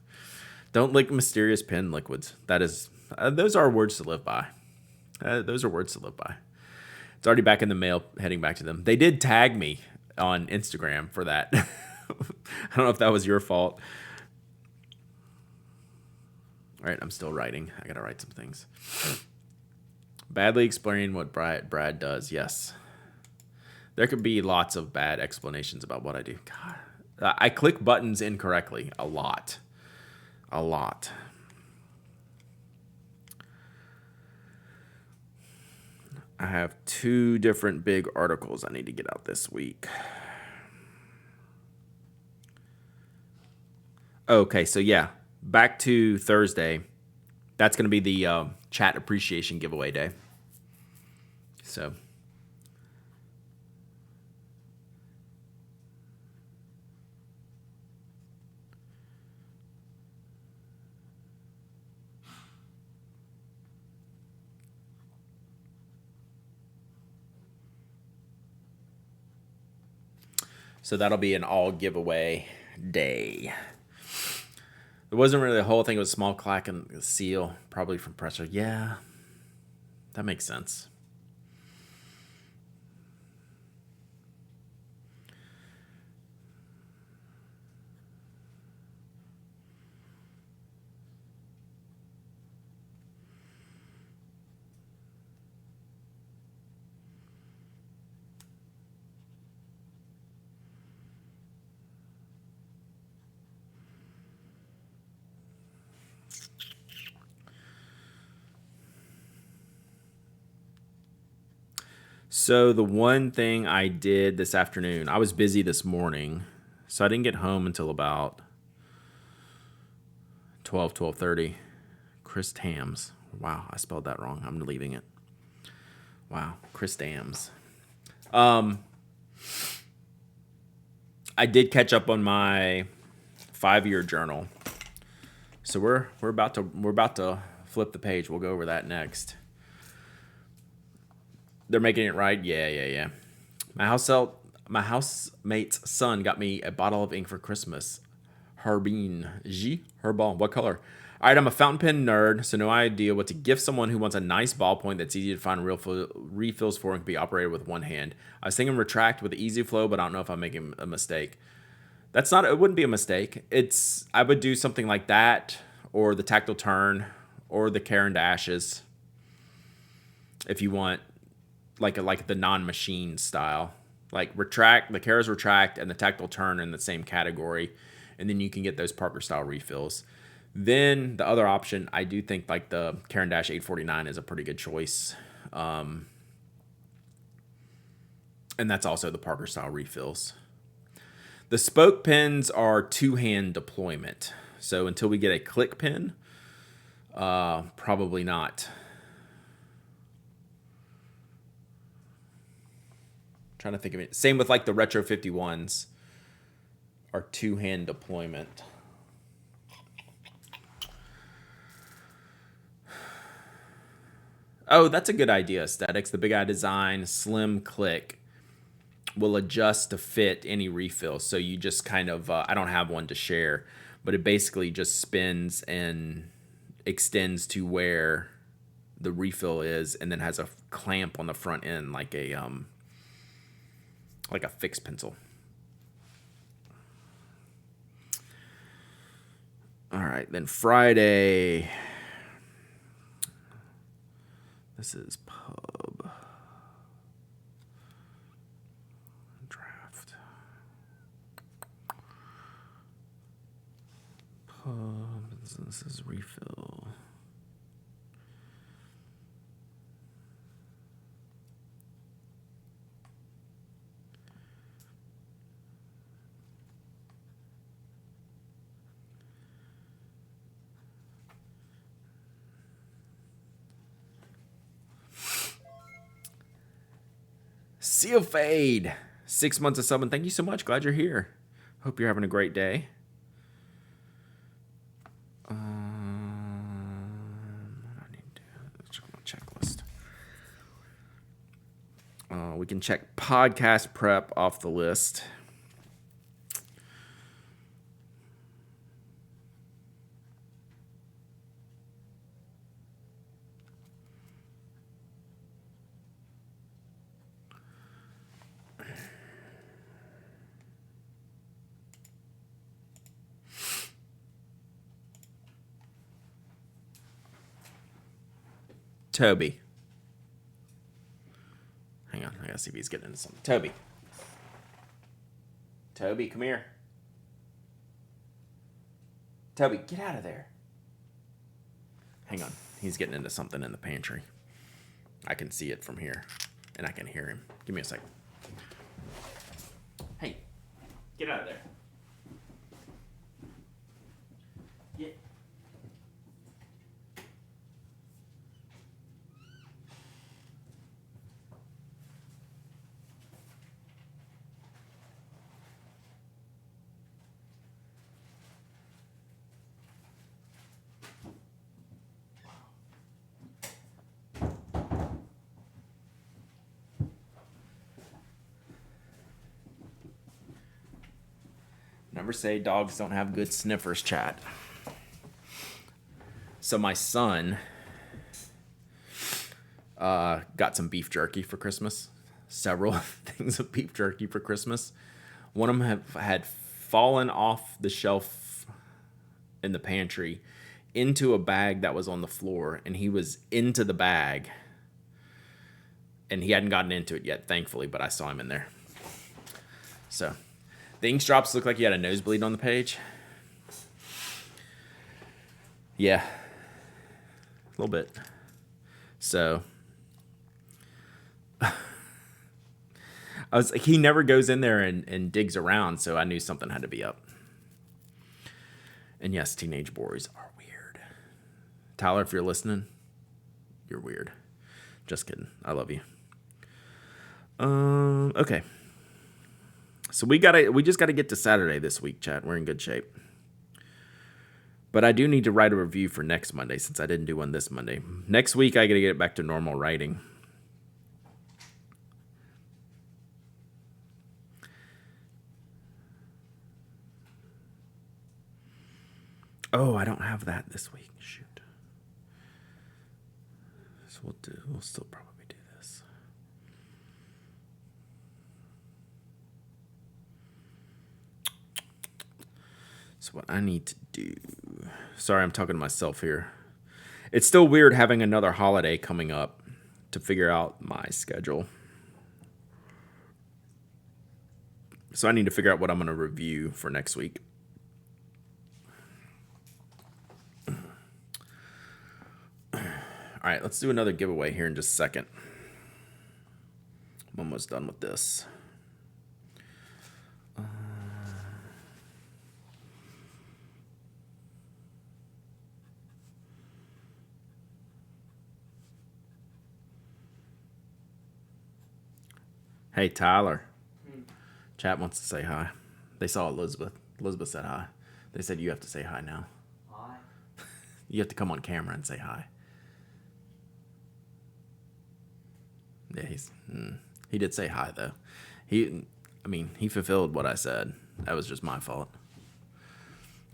Don't lick mysterious pen liquids. That is, those are words to live by. Those are words to live by. It's already back in the mail, heading back to them. They did tag me on Instagram for that. I don't know if that was your fault. All right, I'm still writing. I gotta write some things. Badly explaining what Brad does. Yes. There could be lots of bad explanations about what I do. God, I click buttons incorrectly a lot. A lot. I have 2 different big articles I need to get out this week. Okay, so yeah, back to Thursday. That's going to be the chat appreciation giveaway day. So. So that'll be an all giveaway day. It wasn't really the whole thing. It was small clack and seal, probably from pressure. Yeah, that makes sense. So the one thing I did this afternoon, I was busy this morning, so I didn't get home until about 12:30. Chris Tams. Wow, I spelled that wrong. I'm leaving it. Wow, Chris Tams. I did catch up on my 5-year journal. So we're about to flip the page. We'll go over that next. They're making it right. Yeah. My housemate's son got me a bottle of ink for Christmas. Herbal. What color? All right, I'm a fountain pen nerd, so no idea what to gift someone who wants a nice ballpoint that's easy to find refills for and can be operated with one hand. I was thinking retract with easy flow, but I don't know if I'm making a mistake. It wouldn't be a mistake. I would do something like that, or the tactile turn, or the Caran d'Aches, if you want like the non-machine style. Like retract, the Kara's retract and the tactile turn in the same category, and then you can get those Parker style refills. Then the other option, I do think like the Caran d'Ache 849 is a pretty good choice. And that's also the Parker style refills. The spoke pens are 2-hand deployment. So until we get a click pen, probably not. Trying to think of it. Same with like the Retro 51s are 2-hand deployment. Oh, that's a good idea, Aesthetics. The Big Eye Design Slim Click will adjust to fit any refill. So you just kind of, I don't have one to share, but it basically just spins and extends to where the refill is, and then has a clamp on the front end like a fixed pencil. All right, then Friday. This is pub. Draft. Pub. This is refill. Seal Fade. 6 months of subbing. Thank you so much. Glad you're here. Hope you're having a great day. I need to check my checklist. We can check podcast prep off the list. Toby. Hang on, I gotta see if he's getting into something. Toby. Toby, come here. Toby, get out of there. Hang on, he's getting into something in the pantry. I can see it from here, and I can hear him. Give me a second. Hey, get out of there. Get. Never say dogs don't have good sniffers, chat. So my son got some beef jerky for Christmas. Several things of beef jerky for Christmas. One of them had fallen off the shelf in the pantry into a bag that was on the floor, and he was into the bag. And he hadn't gotten into it yet, thankfully, but I saw him in there. So the ink drops look like he had a nosebleed on the page. Yeah. A little bit. So I was like, he never goes in there and digs around, so I knew something had to be up. And yes, teenage boys are weird. Tyler, if you're listening, you're weird. Just kidding. I love you. Okay. So we just gotta get to Saturday this week, chat. We're in good shape. But I do need to write a review for next Monday since I didn't do one this Monday. Next week I gotta get it back to normal writing. Oh, I don't have that this week. Shoot. So we'll still probably do this. So what I need to do... Sorry, I'm talking to myself here. It's still weird having another holiday coming up to figure out my schedule. So I need to figure out what I'm going to review for next week. All right, let's do another giveaway here in just a second. I'm almost done with this. Hey, Tyler. Chat wants to say hi. They saw Elizabeth. Elizabeth said hi. They said you have to say hi now. Hi. You have to come on camera and say hi. Yeah, he did say hi though. He fulfilled what I said. That was just my fault.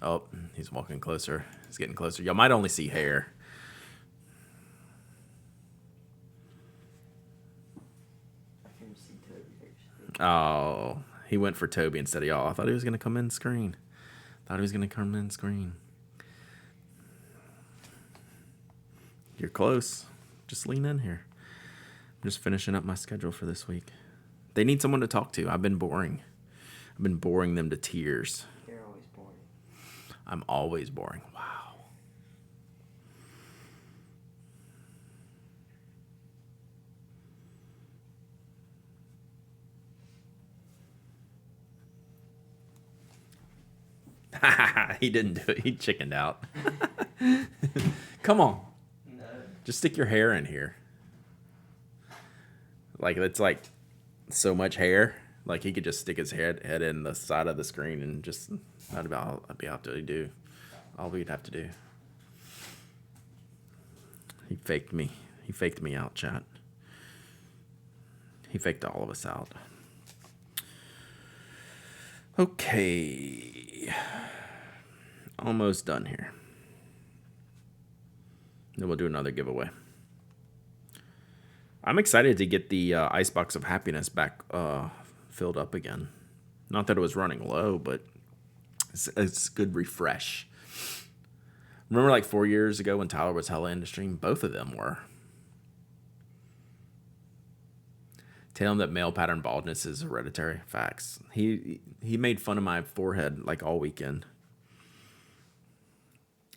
Oh, he's walking closer. He's getting closer. Y'all might only see hair. I can see Toby actually. Oh, he went for Toby instead of y'all. I thought he was gonna come in screen. You're close. Just lean in here. I'm just finishing up my schedule for this week. They need someone to talk to. I've been boring them to tears. You're always boring. I'm always boring. Wow. He didn't do it. He chickened out. Come on. No. Just stick your hair in here. Like, it's like so much hair. Like he could just stick his head in the side of the screen and just that'd be all to do. All we'd have to do. He faked me. He faked me out, chat. He faked all of us out. Okay. Almost done here. Then we'll do another giveaway. I'm excited to get the Icebox of Happiness back filled up again. Not that it was running low, but it's a good refresh. Remember like 4 years ago when Tyler was hella into stream? Both of them were. Tell him that male pattern baldness is hereditary. Facts. He made fun of my forehead like all weekend.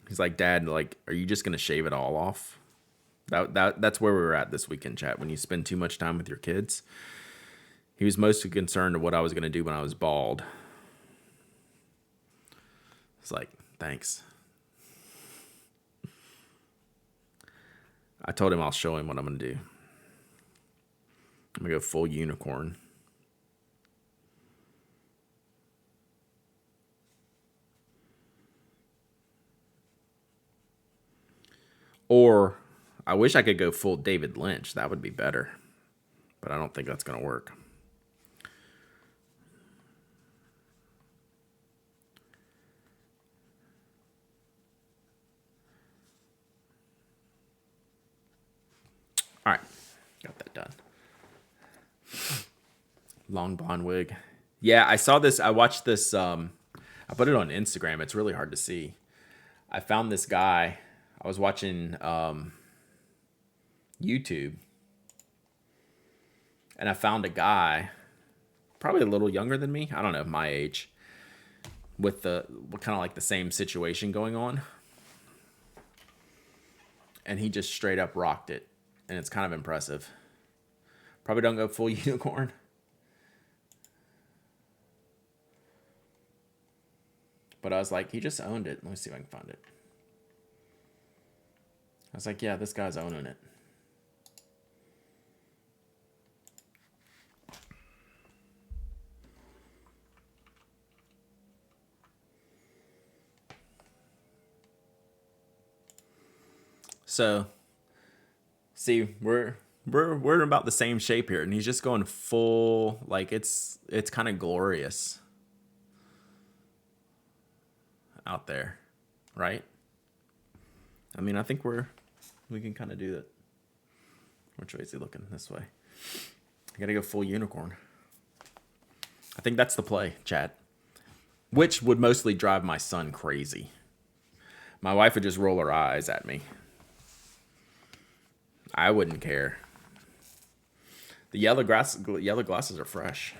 He's like, Dad, like, are you just gonna shave it all off? That's where we were at this weekend, chat. When you spend too much time with your kids, he was mostly concerned of what I was gonna do when I was bald. It's like, thanks. I told him I'll show him what I'm gonna do. I'm gonna go full unicorn. Or I wish I could go full David Lynch. That would be better. But I don't think that's gonna work. All right, got that done. Long blonde wig. Yeah, I saw this. I watched this. I put it on Instagram. It's really hard to see. I found this guy. I was watching YouTube. And I found a guy, probably a little younger than me. I don't know, my age. With kind of like the same situation going on. And he just straight up rocked it. And it's kind of impressive. Probably don't go full unicorn. But I was like, he just owned it. Let me see if I can find it. I was like, yeah, this guy's owning it. So, see, we're in about the same shape here, and he's just going full, like it's kind of glorious out there, right? I mean, I think we can kind of do that. Which way is he looking? This way. I gotta go full unicorn. I think that's the play, chat. Which would mostly drive my son crazy. My wife would just roll her eyes at me. I wouldn't care. The yellow glasses are fresh.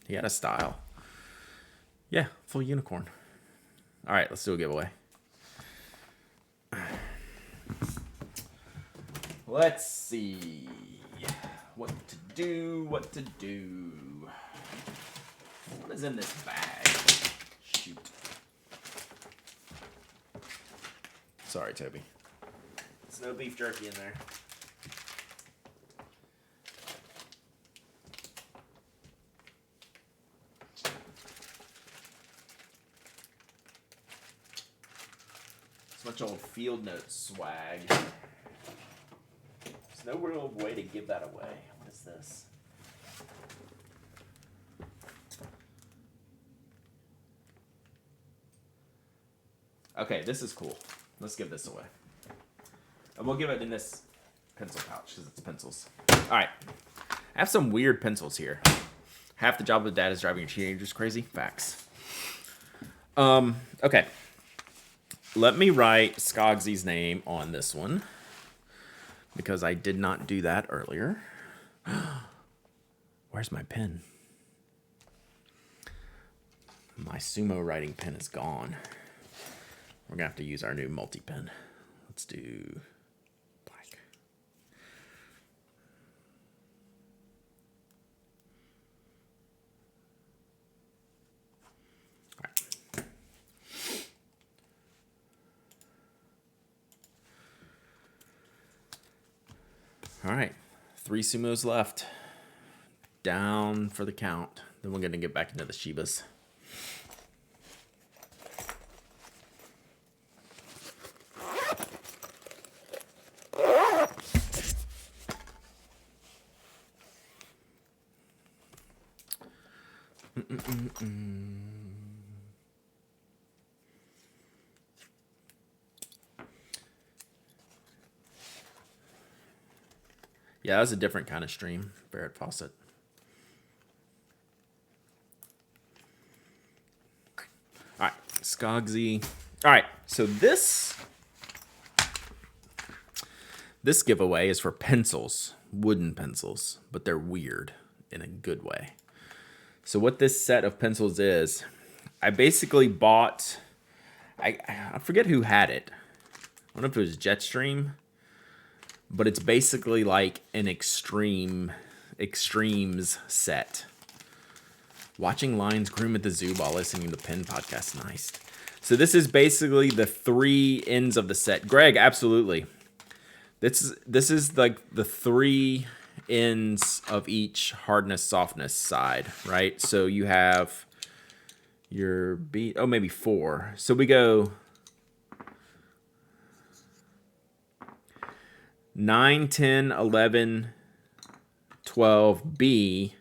He had a style. Yeah, full unicorn. All right, let's do a giveaway. Let's see what to do. What is in this bag? Shoot. Sorry, Toby. There's no beef jerky in there. It's much old Field Notes swag. There's no real way to give that away. What is this? Okay, this is cool. Let's give this away. And we'll give it in this pencil pouch because it's pencils. All right. I have some weird pencils here. Half the job of dad is driving your teenagers crazy. Facts. Okay. Let me write Skogsy's name on this one because I did not do that earlier. Where's my pen? My sumo writing pen is gone. We're gonna have to use our new multi-pen. Let's do black. All right. All right. 3 sumos left. Down for the count. Then we're going to get back into the Shibas. Yeah, that was a different kind of stream, Barrett Fawcett. All right, Skogsy. All right, so this giveaway is for pencils, wooden pencils, but they're weird in a good way. So what this set of pencils is, I basically bought, I forget who had it. I don't know if it was Jetstream, but it's basically like an extremes set. Watching lions groom at the zoo while listening to the Pen podcast. Nice. So this is basically the 3 ends of the set. Greg, absolutely. This is like the 3 ends of each hardness softness side, right? So you have your maybe 4. So we go 9, 10, 11, 12, B,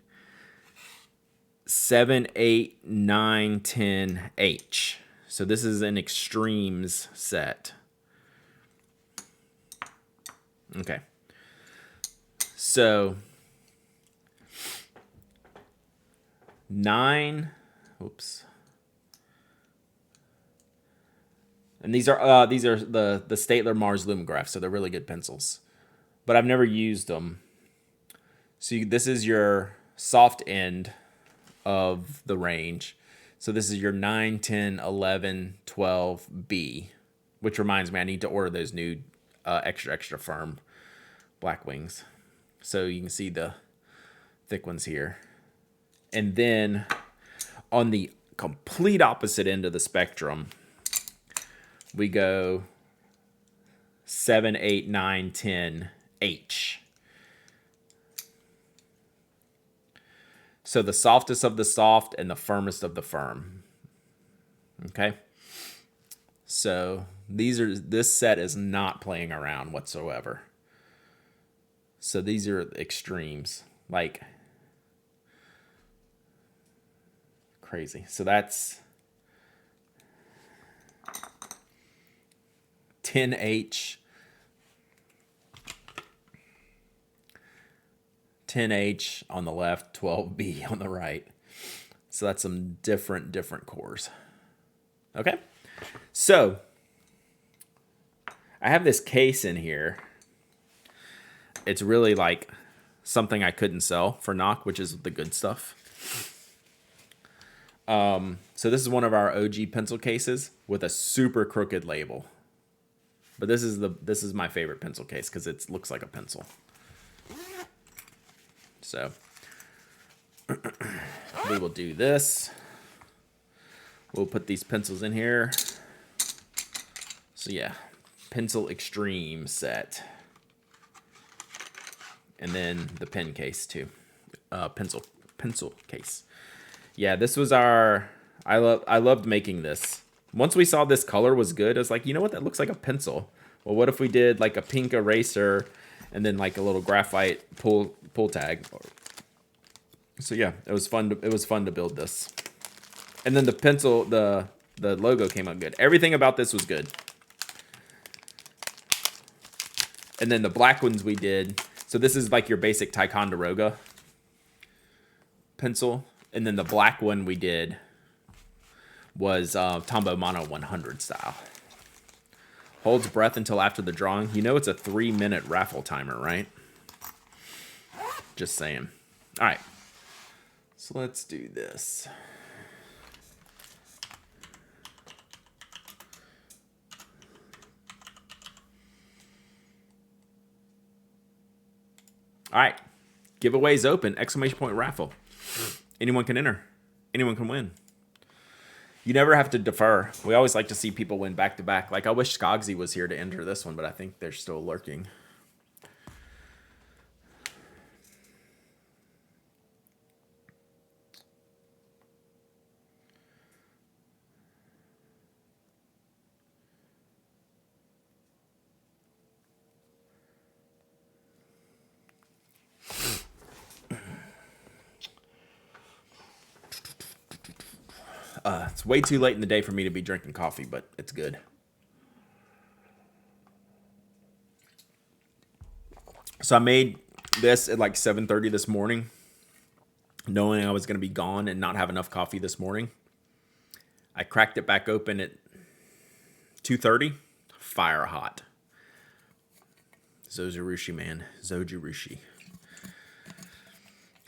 7, 8, 9, 10, H. So this is an extremes set. Okay. So 9, oops. And these are the Staedtler Mars Lumograph, so they're really good pencils. But I've never used them. So this is your soft end of the range. So this is your 9, 10, 11, 12, B. Which reminds me, I need to order those new extra firm black wings. So you can see the thick ones here. And then on the complete opposite end of the spectrum, we go 7, 8, 9, 10, H. So the softest of the soft and the firmest of the firm. Okay? So this set is not playing around whatsoever. So these are extremes. Like crazy. So that's 10H, 10H on the left, 12B on the right. So that's some different cores. Okay. So I have this case in here. It's really like something I couldn't sell for NOC, which is the good stuff. So this is one of our OG pencil cases with a super crooked label. But this is my favorite pencil case because it looks like a pencil. So we will do this. We'll put these pencils in here. So yeah, pencil extreme set. And then the pen case too. Pencil case. Yeah, this was I loved making this. Once we saw this color was good, I was like, you know what? That looks like a pencil. Well, what if we did like a pink eraser and then like a little graphite pull tag? So yeah, it was fun to build this. And then the pencil, the logo came out good. Everything about this was good. And then the black ones we did. So this is like your basic Ticonderoga pencil. And then the black one we did was Tombow Mono 100 style. Holds breath until after the drawing. You know it's a 3-minute raffle timer, right? Just saying. All right. So let's do this. All right. Giveaways open. ! Raffle. Anyone can enter. Anyone can win. You never have to defer. We always like to see people win back to back. Like I wish Skogsy was here to enter this one, but I think they're still lurking. It's way too late in the day for me to be drinking coffee, but it's good. So I made this at like 7:30 this morning, knowing I was going to be gone and not have enough coffee this morning. I cracked it back open at 2:30, fire hot. Zojirushi, man. Zojirushi.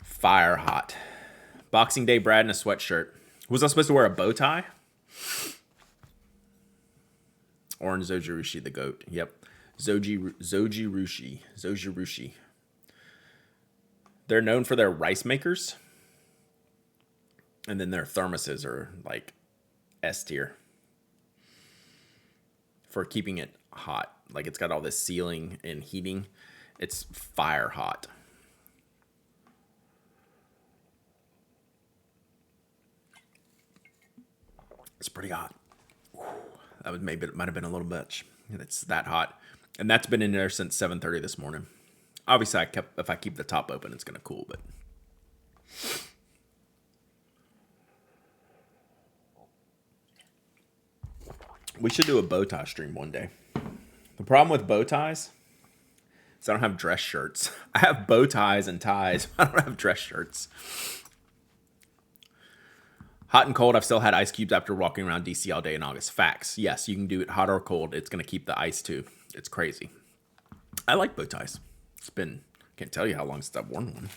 Fire hot. Boxing Day Brad in a sweatshirt. Was I supposed to wear a bow tie? Orange Zojirushi, the goat. Yep. Zojirushi. They're known for their rice makers. And then their thermoses are like S tier. For keeping it hot. Like it's got all this sealing and heating. It's fire hot. It's pretty hot. That was maybe, it might have been a little much. It's that hot. And that's been in there since 7:30 this morning. Obviously, if I keep the top open, it's going to cool, but we should do a bow tie stream one day. The problem with bow ties is I don't have dress shirts. I have bow ties and ties. I don't have dress shirts. Hot and cold, I've still had ice cubes after walking around DC all day in August. Facts. Yes, you can do it hot or cold. It's going to keep the ice too. It's crazy. I like bow ties. It's been, can't tell you how long since I've worn one.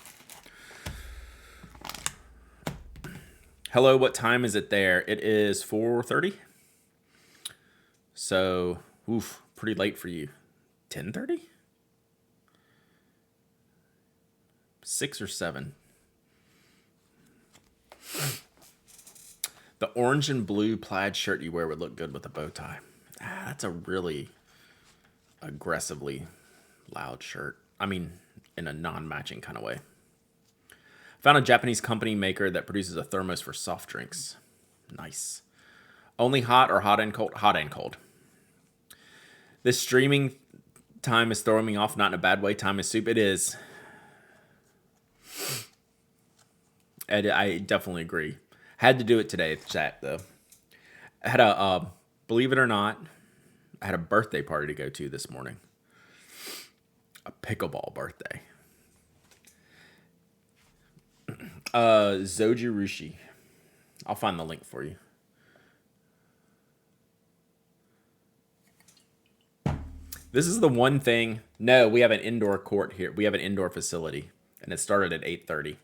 Hello, what time is it there? It is 4:30. So, oof, pretty late for you. 10:30? 6 or 7. The orange and blue plaid shirt you wear would look good with a bow tie. That's a really aggressively loud shirt. I mean, in a non-matching kind of way. Found a Japanese company maker that produces a thermos for soft drinks. Nice. Only hot or hot and cold? Hot and cold. This streaming time is throwing me off, not in a bad way. Time is soup. It is. I definitely agree. Had to do it today, chat, though. I had a, believe it or not, I had a birthday party to go to this morning. A pickleball birthday. Zojirushi. I'll find the link for you. This is the one thing. No, we have an indoor court here. We have an indoor facility. And it started at 8:30.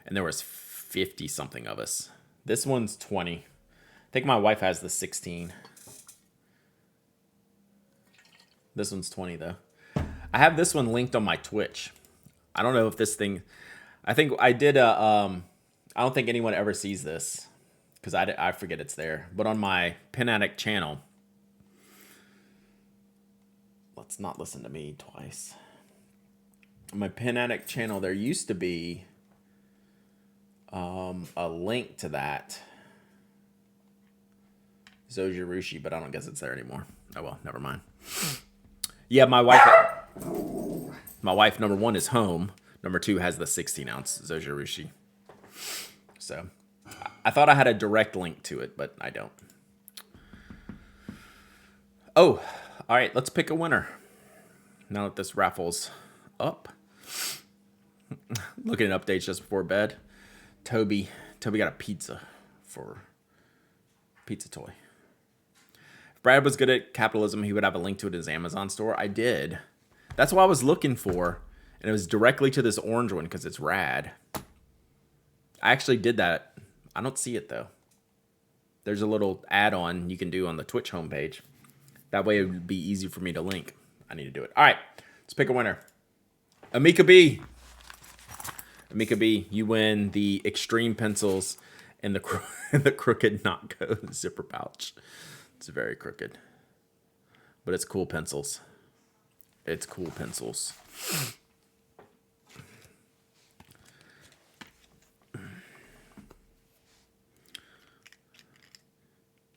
And there was 50 something of us. This one's 20. I think my wife has the 16. This one's 20 though. I have this one linked on my Twitch. I don't know if this thing, I think I did I don't think anyone ever sees this because I forget it's there. But on my Pen Addict channel, let's not listen to me twice. On my Pen Addict channel, there used to be a link to that Zojirushi, but I don't guess it's there anymore. Oh well, never mind. Yeah, my wife, number 1 is home. Number 2 has the 16 ounce Zojirushi. So I thought I had a direct link to it, but I don't. Oh, all right, let's pick a winner. Now that this raffle's up. Looking at updates just before bed. Toby got a pizza for Pizza Toy. If Brad was good at capitalism, he would have a link to it in his Amazon store. I did. That's what I was looking for. And it was directly to this orange one because it's rad. I actually did that. I don't see it, though. There's a little add-on you can do on the Twitch homepage. That way it would be easy for me to link. I need to do it. All right. Let's pick a winner. Amika B, you win the Extreme Pencils and the Crooked Notco zipper pouch. It's very crooked. But it's cool pencils. It's cool pencils.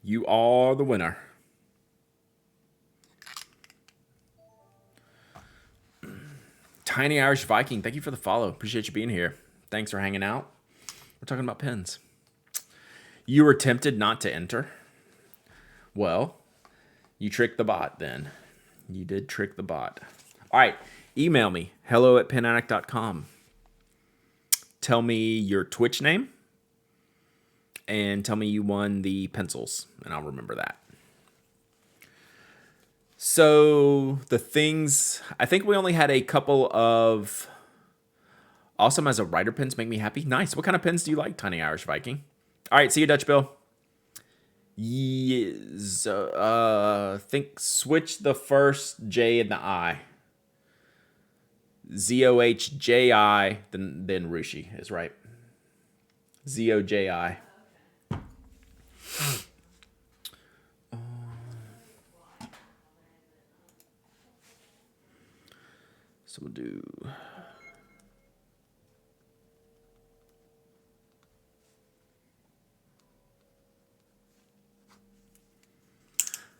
You are the winner. Tiny Irish Viking, thank you for the follow. Appreciate you being here. Thanks for hanging out. We're talking about pens. You were tempted not to enter? Well, you tricked the bot then. You did trick the bot. All right, email me, hello@penaddict.com. Tell me your Twitch name and tell me you won the pencils, and I'll remember that. So the things, I think we only had a couple of awesome as a writer pins make me happy. Nice. What kind of pins do you like, Tiny Irish Viking? All right, see you, Dutch Bill. Yes, think switch the first J and the I. ZOHJI, then Rushi is right. ZOJI. So we'll do.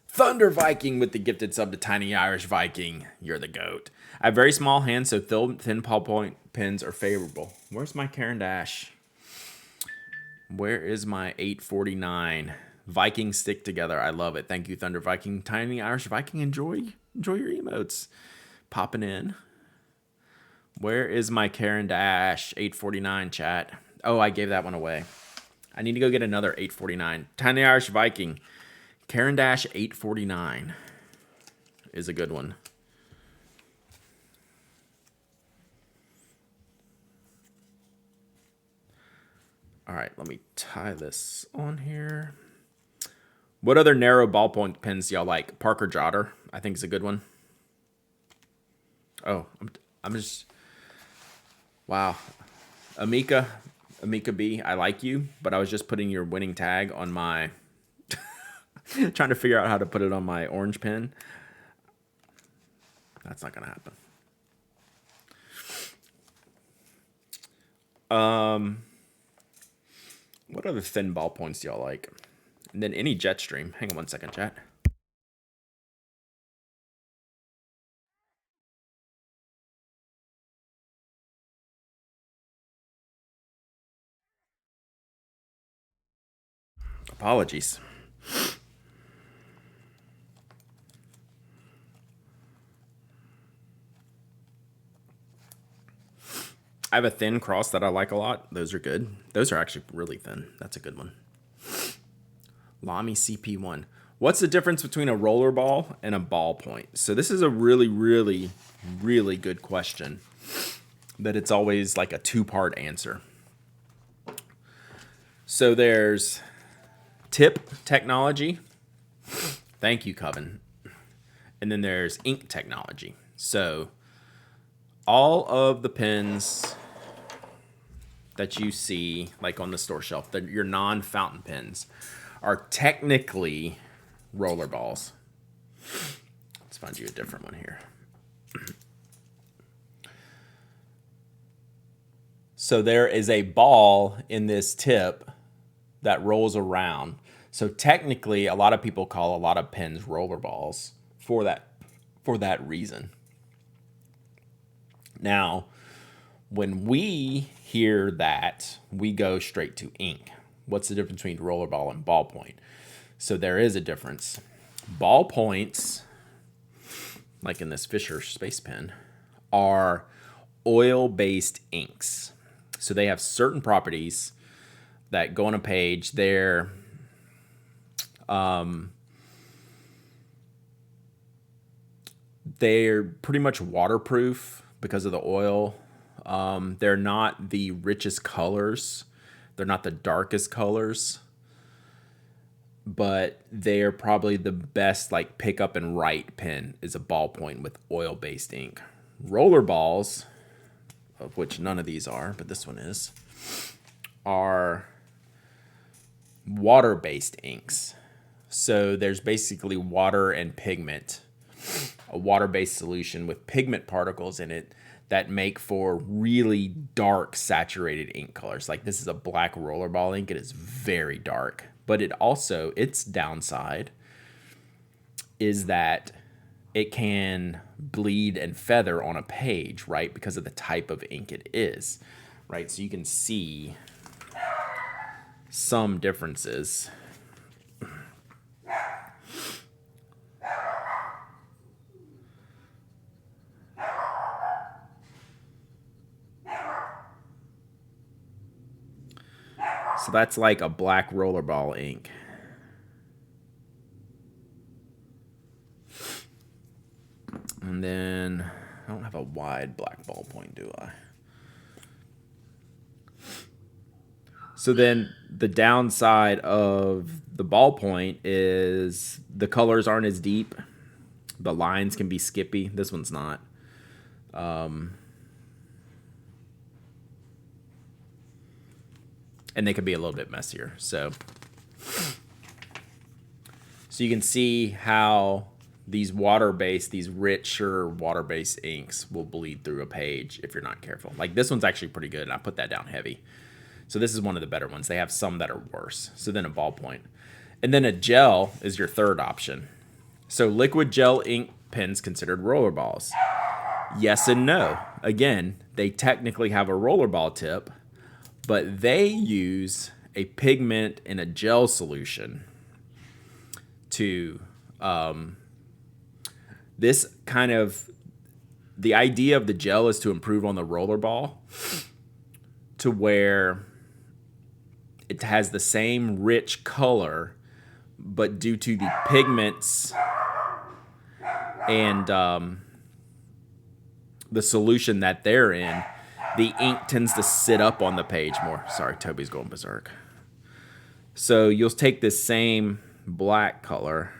Thunder Viking with the gifted sub to Tiny Irish Viking. You're the GOAT. I have very small hands, so thin ballpoint pens are favorable. Where's my Caran d'Ache? Where is my 849? Viking stick together. I love it. Thank you, Thunder Viking. Tiny Irish Viking, enjoy your emotes. Popping in. Where is my Caran d'Ache 849 chat? Oh, I gave that one away. I need to go get another 849. Tiny Irish Viking. Caran d'Ache 849 is a good one. All right, let me tie this on here. What other narrow ballpoint pens do y'all like? Parker Jotter, I think is a good one. Oh, I'm just... Wow. Amika B, I like you, but I was just putting your winning tag on my... trying to figure out how to put it on my orange pen. That's not going to happen. What other thin ballpoints do y'all like? And then any Jetstream. Hang on one second, chat. Apologies. I have a thin cross that I like a lot. Those are good. Those are actually really thin. That's a good one. Lamy CP1. What's the difference between a roller ball and a ballpoint? So this is a really, really, really good question. That it's always like a two-part answer. So there's tip technology. Thank you, Coven. And then there's ink technology. So all of the pens that you see like on the store shelf, your non-fountain pens, are technically roller balls. Let's find you a different one here. So there is a ball in this tip that rolls around. So technically, a lot of people call a lot of pens roller balls for that reason. Now, when we hear that, we go straight to ink. What's the difference between rollerball and ballpoint? So there is a difference. Ballpoints, like in this Fisher Space Pen, are oil-based inks. So they have certain properties that go on a page. They're pretty much waterproof because of the oil. They're not the richest colors. They're not the darkest colors. But they're probably the best like pick up and write pen is a ballpoint with oil-based ink. Roller balls, of which none of these are, but this one is, are water-based inks. So there's basically water and pigment, a water-based solution with pigment particles in it that make for really dark saturated ink colors. Like this is a black rollerball ink. It is very dark, but it also, its downside is that it can bleed and feather on a page, right? Because of the type of ink it is, right? So you can see some differences. So that's like a black rollerball ink. And then I don't have a wide black ballpoint, do I? So then the downside of the ballpoint is the colors aren't as deep. The lines can be skippy. This one's not. And they could be a little bit messier. So you can see how these water-based, these richer water-based inks will bleed through a page if you're not careful. Like this one's actually pretty good, and I put that down heavy. So this is one of the better ones. They have some that are worse. So then a ballpoint. And then a gel is your third option. So liquid gel ink pens considered roller balls. Yes and no. Again, they technically have a rollerball tip, but they use a pigment in a gel solution to this kind of, the idea of the gel is to improve on the rollerball to where it has the same rich color, but due to the pigments and the solution that they're in, the ink tends to sit up on the page more. Sorry, Toby's going berserk. So you'll take this same black color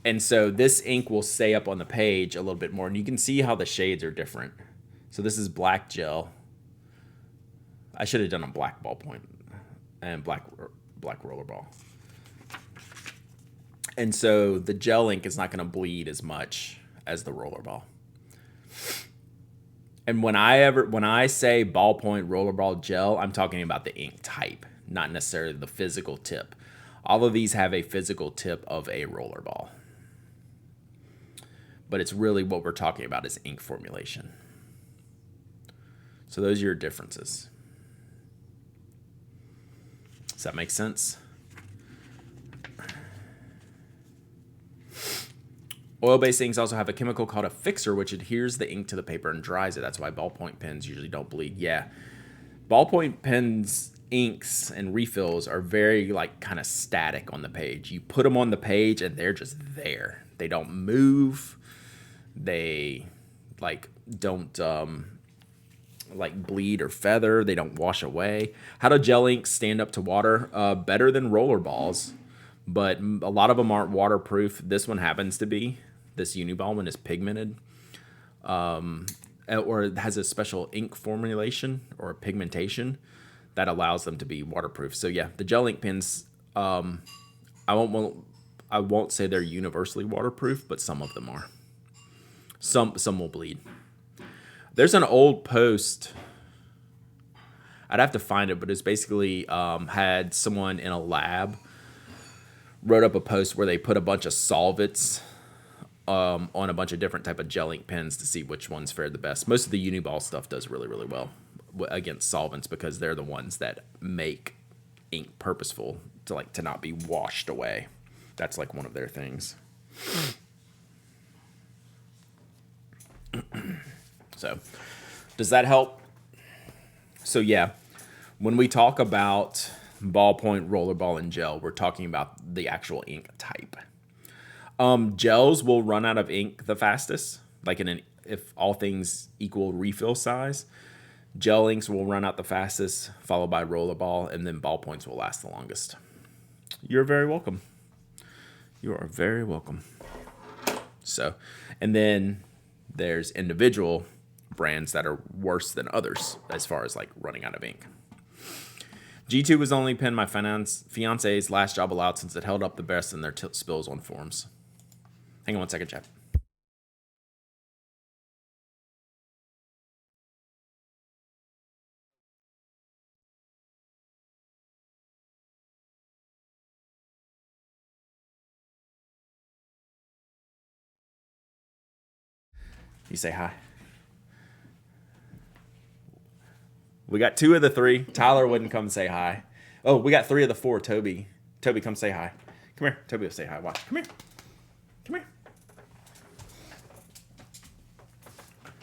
and so this ink will stay up on the page a little bit more, and you can see how the shades are different. So this is black gel. I should have done a black ballpoint and black rollerball. And so the gel ink is not going to bleed as much as the rollerball. And when I say ballpoint, rollerball, gel, I'm talking about the ink type, not necessarily the physical tip. All of these have a physical tip of a rollerball. But it's really what we're talking about is ink formulation. So those are your differences. Does that make sense? Oil-based inks also have a chemical called a fixer, which adheres the ink to the paper and dries it. That's why ballpoint pens usually don't bleed. Yeah. Ballpoint pens, inks, and refills are very, like, kind of static on the page. You put them on the page, and they're just there. They don't move. They, like, don't, like, bleed or feather. They don't wash away. How do gel inks stand up to water? Better than roller balls, but a lot of them aren't waterproof. This one happens to be. This Uniball one is pigmented, or it has a special ink formulation or a pigmentation that allows them to be waterproof. So yeah, the gel ink pens, I won't say they're universally waterproof, but some of them are. Some will bleed. There's an old post. I'd have to find it, but it's basically had someone in a lab wrote up a post where they put a bunch of solvents on a bunch of different type of gel ink pens to see which ones fared the best. Most of the Uniball stuff does really, really well against solvents because they're the ones that make ink purposeful to not be washed away. That's like one of their things. So, does that help? So yeah, when we talk about ballpoint, rollerball, and gel, we're talking about the actual ink type. Gels will run out of ink the fastest, like if all things equal refill size. Gel inks will run out the fastest, followed by rollerball, and then ballpoints will last the longest. You're very welcome. You are very welcome. So, and then there's individual brands that are worse than others as far as like running out of ink. G2 was the only pen my fiance's last job allowed since it held up the best in their spills on forums. Hang on one second, chat. You say hi. We got 2 of the 3. Tyler wouldn't come say hi. Oh, we got 3 of the 4. Toby, come say hi. Come here. Toby will say hi. Watch. Come here. Come here.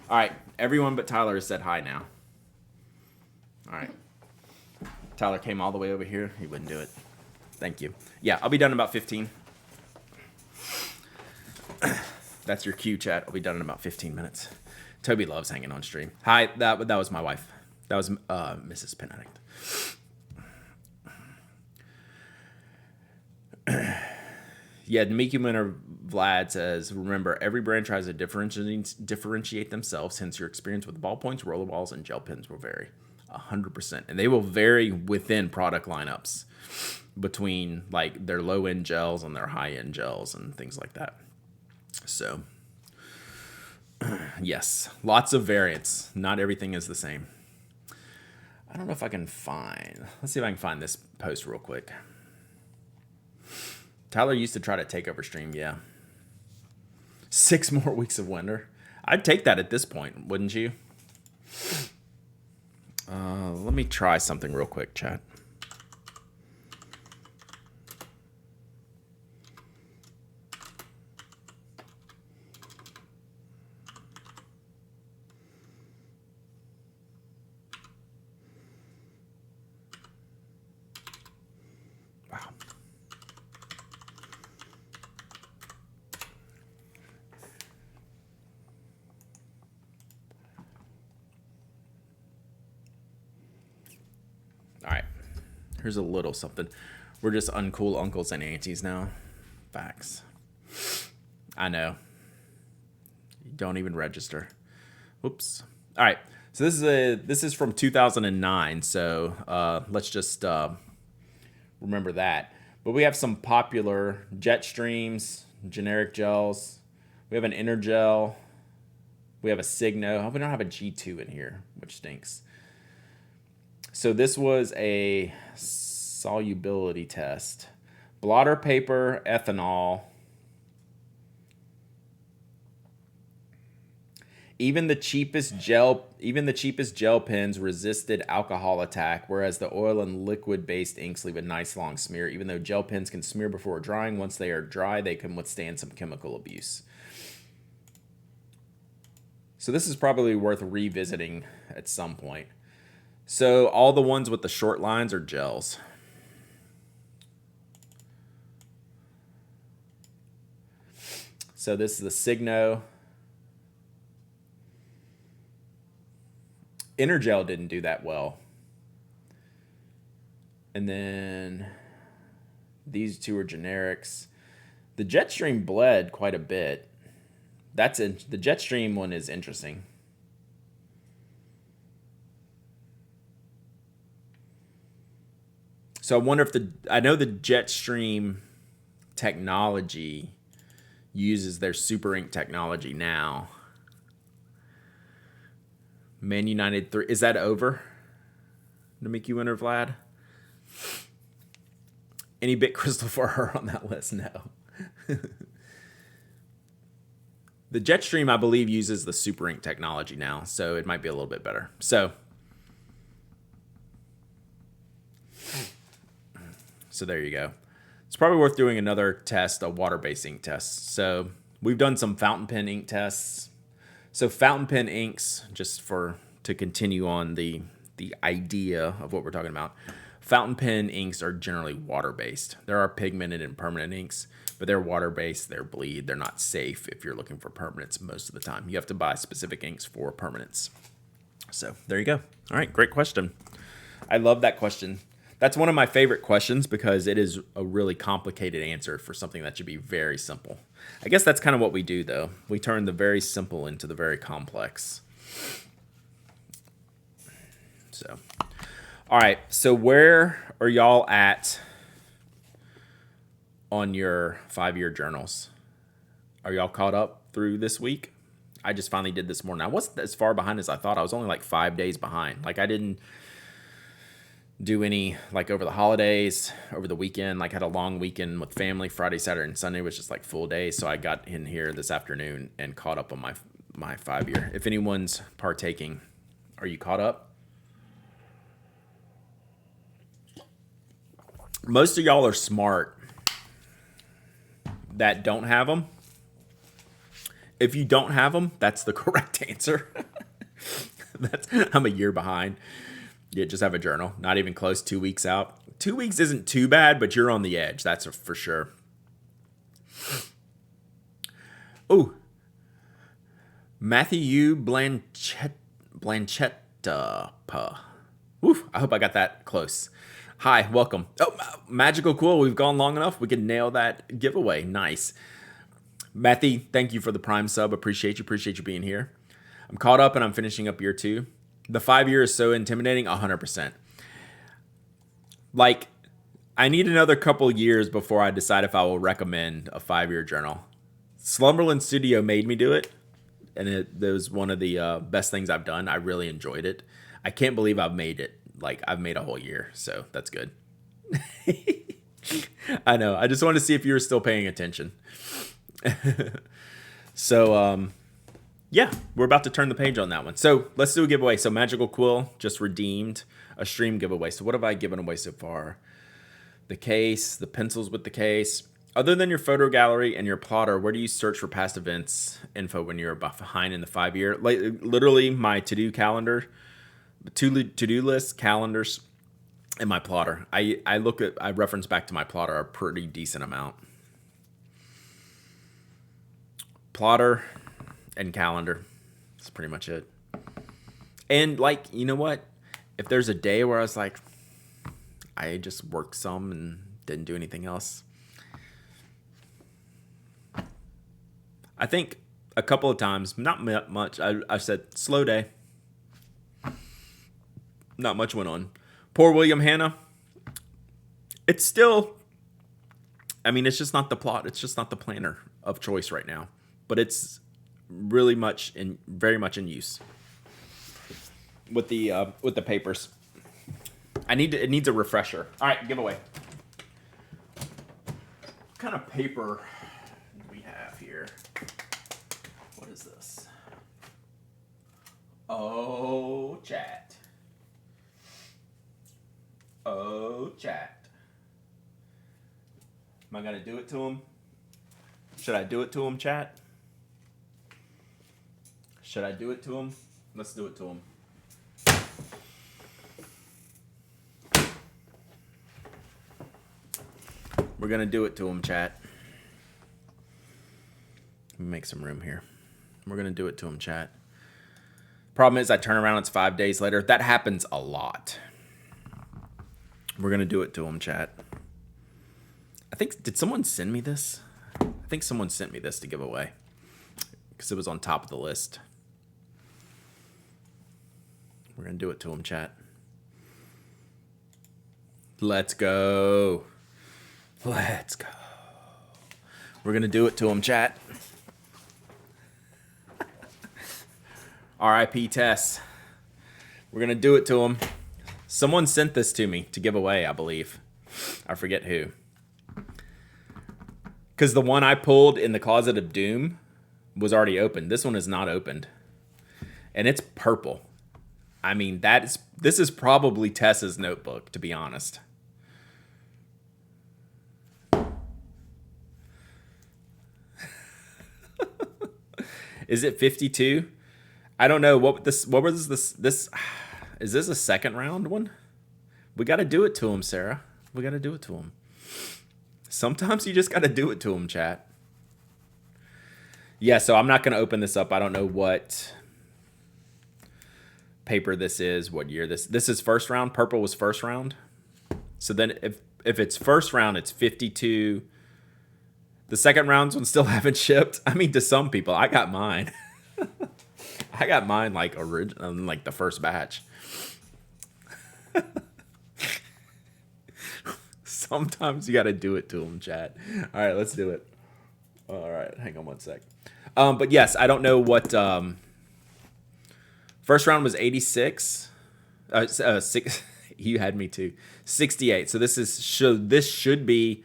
All right. Everyone but Tyler has said hi now. All right. Tyler came all the way over here. He wouldn't do it. Thank you. Yeah, I'll be done in about 15. That's your cue, chat. I'll be done in about 15 minutes. Toby loves hanging on stream. Hi, that was my wife. That was Mrs. Benedict. Yeah, Mickey Winner Vlad says, remember, every brand tries to differentiate themselves, hence your experience with ballpoints, rollerballs, and gel pens will vary. 100%. And they will vary within product lineups between like their low-end gels and their high-end gels and things like that. So, yes, lots of variants. Not everything is the same. I don't know if I can find. Let's see if I can find this post real quick. Tyler used to try to take over stream, yeah. 6 more weeks of winter. I'd take that at this point, wouldn't you? Let me try something real quick, chat. Wow. All right. Here's a little something. We're just uncool uncles and aunties now. Facts. I know. You don't even register. Whoops. All right. So this is from 2009. So let's just remember that. But we have some popular Jetstreams, generic gels. We have an Intergel. We have a Signo. I hope we don't have a G2 in here, which stinks. So this was a solubility test. Blotter paper, ethanol. Even the cheapest gel pens resisted alcohol attack, whereas the oil and liquid-based inks leave a nice long smear. Even though gel pens can smear before drying, once they are dry, they can withstand some chemical abuse. So this is probably worth revisiting at some point. So all the ones with the short lines are gels. So this is the Signo. Intergel didn't do that well. And then these 2 are generics. The Jetstream bled quite a bit. The Jetstream one is interesting. So I wonder if I know the Jetstream technology uses their Super Ink technology now. Man United 3. Is that over? To make you winner, Vlad? Any bit crystal for her on that list? No. The Jetstream, I believe, uses the Super Ink technology now, so it might be a little bit better. So there you go. It's probably worth doing another test, a water-based ink test. So we've done some fountain pen ink tests. So fountain pen inks, just to continue on the idea of what we're talking about, fountain pen inks are generally water-based. There are pigmented and permanent inks, but they're water-based, they're bleed, they're not safe if you're looking for permanence most of the time. You have to buy specific inks for permanence. So there you go. All right, great question. I love that question. That's one of my favorite questions because it is a really complicated answer for something that should be very simple. I guess that's kind of what we do, though. We turn the very simple into the very complex. So, all right. So where are y'all at on your 5-year journals? Are y'all caught up through this week? I just finally did this morning. I wasn't as far behind as I thought. I was only like 5 days behind. Like I didn't do any like over the holidays, over the weekend. Like had a long weekend with family. Friday, Saturday, and Sunday was just like full days. So I got in here this afternoon and caught up on my 5-year. If anyone's partaking, are you caught up? Most of y'all are smart that don't have them. If you don't have them, that's the correct answer. I'm a year behind. Yeah, just have a journal. Not even close. 2 weeks out. 2 weeks isn't too bad, but you're on the edge. That's for sure. Oh, Matthew Blanchetta. Woof, I hope I got that close. Hi, welcome. Oh, magical cool. We've gone long enough. We can nail that giveaway. Nice. Matthew, thank you for the Prime sub. Appreciate you being here. I'm caught up and I'm finishing up year 2. The 5-year is so intimidating, 100%. Like, I need another couple years before I decide if I will recommend a 5-year journal. Slumberland Studio made me do it, and it was one of the best things I've done. I really enjoyed it. I can't believe I've made it. Like, I've made a whole year, so that's good. I know. I just wanted to see if you were still paying attention. So, yeah, we're about to turn the page on that one. So let's do a giveaway. So Magical Quill just redeemed a stream giveaway. So what have I given away so far? The case, the pencils with the case. Other than your photo gallery and your plotter, where do you search for past events info when you're behind in the 5-year? Like literally my to-do calendar, to-do list, calendars, and my plotter. I reference back to my plotter a pretty decent amount. Plotter and calendar. That's pretty much it. And like, you know what? If there's a day where I was like, I just worked some and didn't do anything else. I think a couple of times, not much, I said, slow day. Not much went on. Poor William Hanna. It's still, I mean, it's just not the plot. It's just not the planner of choice right now. But it's really very much in use with the papers. It needs a refresher. All right, giveaway. What kind of paper do we have here? What is this? Oh, chat. Oh, chat. Am I gonna do it to him? Should I do it to him, chat? Should I do it to him? Let's do it to him. We're going to do it to him, chat. Let me make some room here. We're going to do it to him, chat. Problem is, I turn around, it's 5 days later. That happens a lot. We're going to do it to him, chat. Did someone send me this? I think someone sent me this to give away because it was on top of the list. We're going to do it to him, chat. Let's go. Let's go. We're going to do it to him, chat. R.I.P. Tess. We're going to do it to him. Someone sent this to me to give away, I believe. I forget who. Because the one I pulled in the Closet of Doom was already opened. This one is not opened. And it's purple. I mean, this is probably Tessa's notebook, to be honest. Is it 52? I don't know. What was this? Is this a second round one? We got to do it to him, Sarah. We got to do it to him. Sometimes you just got to do it to him, chat. Yeah, so I'm not going to open this up. I don't know what paper this is, what year this is first round. Purple was first round. So then if it's first round, it's 52. The second rounds one still haven't shipped. I mean, to some people, I got mine. I got mine like original, like the first batch. Sometimes you got to do it to them, chat. All right, let's do it. All right, hang on one sec. But yes, I don't know what. First round was 86. You had me too. 68. So this should be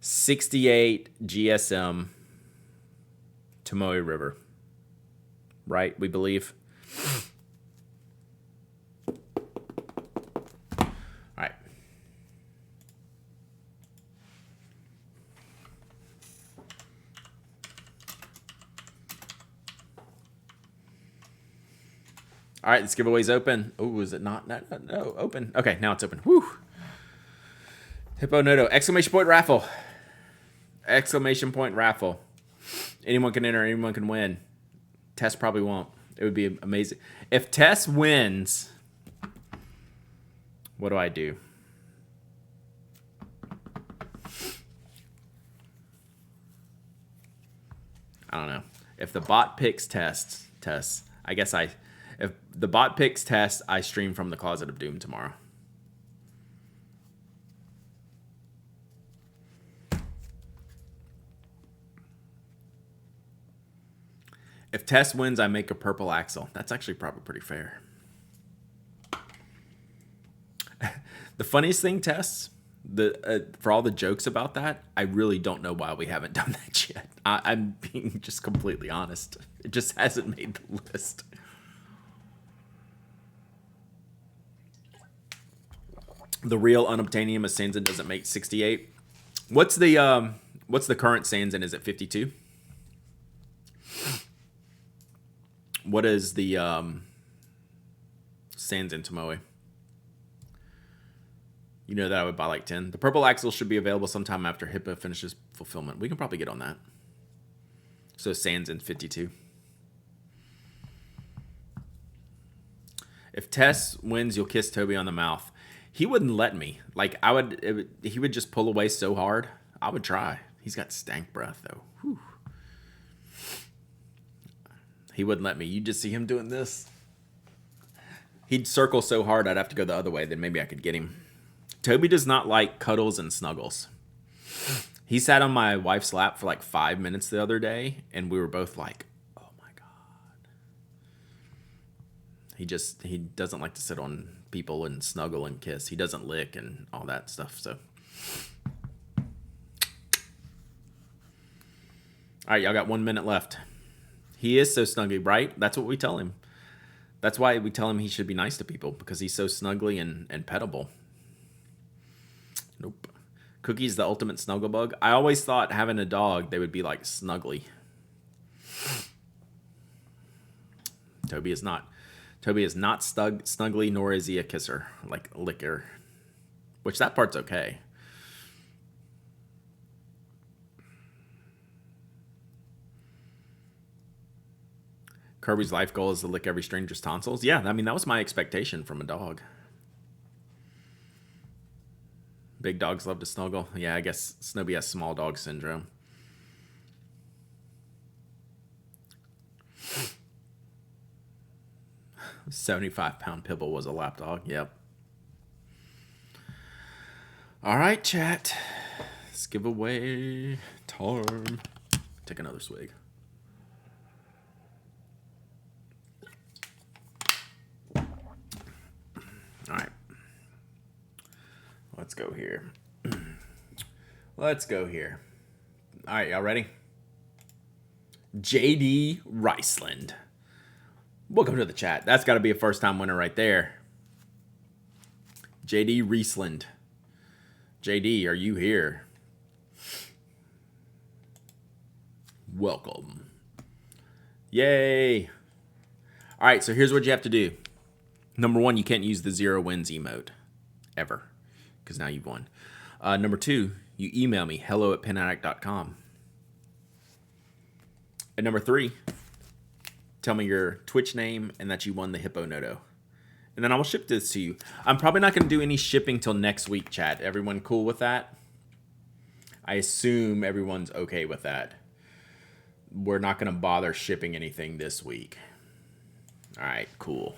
68 GSM Tomoe River. right? We believe. All right. All right, this giveaway's open. Oh, is it not? No, open. Okay, now it's open. Woo! Hippo Noto, exclamation point raffle. Exclamation point raffle. Anyone can enter, anyone can win. Tess probably won't. It would be amazing. If Tess wins, what do I do? I don't know. If the bot picks Tess, I guess if the bot picks Tess, I stream from the Closet of Doom tomorrow. If Tess wins, I make a purple axle. That's actually probably pretty fair. The funniest thing, Tess, for all the jokes about that, I really don't know why we haven't done that yet. I'm being just completely honest. It just hasn't made the list. The real unobtainium of Sanzin doesn't make 68. What's the current Sanzin? Is it 52? What is the Sanzin Tomoe? You know that I would buy like 10. The purple axle should be available sometime after Hippo finishes fulfillment. We can probably get on that. So Sanzin 52. If Tess wins, you'll kiss Toby on the mouth. He wouldn't let me. Like he would just pull away so hard. I would try. He's got stank breath though. Whew. He wouldn't let me. You just see him doing this. He'd circle so hard I'd have to go the other way. Then maybe I could get him. Toby does not like cuddles and snuggles. He sat on my wife's lap for like 5 minutes the other day, and we were both like, "Oh my god." He doesn't like to sit on people and snuggle and kiss. He doesn't lick and all that stuff. So, all right, y'all got 1 minute left. He is so snuggly, right? That's what we tell him. That's why we tell him he should be nice to people, because he's so snuggly and pettable. Nope. Cookie's the ultimate snuggle bug. I always thought having a dog, they would be like snuggly. Toby is not. Toby is not snuggly, nor is he a kisser, like licker. Which that part's okay. Kirby's life goal is to lick every stranger's tonsils. Yeah, I mean, that was my expectation from a dog. Big dogs love to snuggle. Yeah, I guess Snowy has small dog syndrome. A 75-pound Pibble was a lap dog. Yep. All right, chat. Let's give away time. Take another swig. All right. Let's go here. Let's go here. All right, y'all ready? JD Riceland. Welcome to the chat. That's got to be a first-time winner right there. JD Riesland. JD, are you here? Welcome. Yay. All right, so here's what you have to do. Number 1, you can't use the 0 wins emote. Ever. Because now you've won. Number 2, you email me, hello@penaddict.com. And number 3, tell me your Twitch name and that you won the Hippo Noto. And then I will ship this to you. I'm probably not going to do any shipping till next week, chat. Everyone cool with that? I assume everyone's okay with that. We're not going to bother shipping anything this week. All right, cool.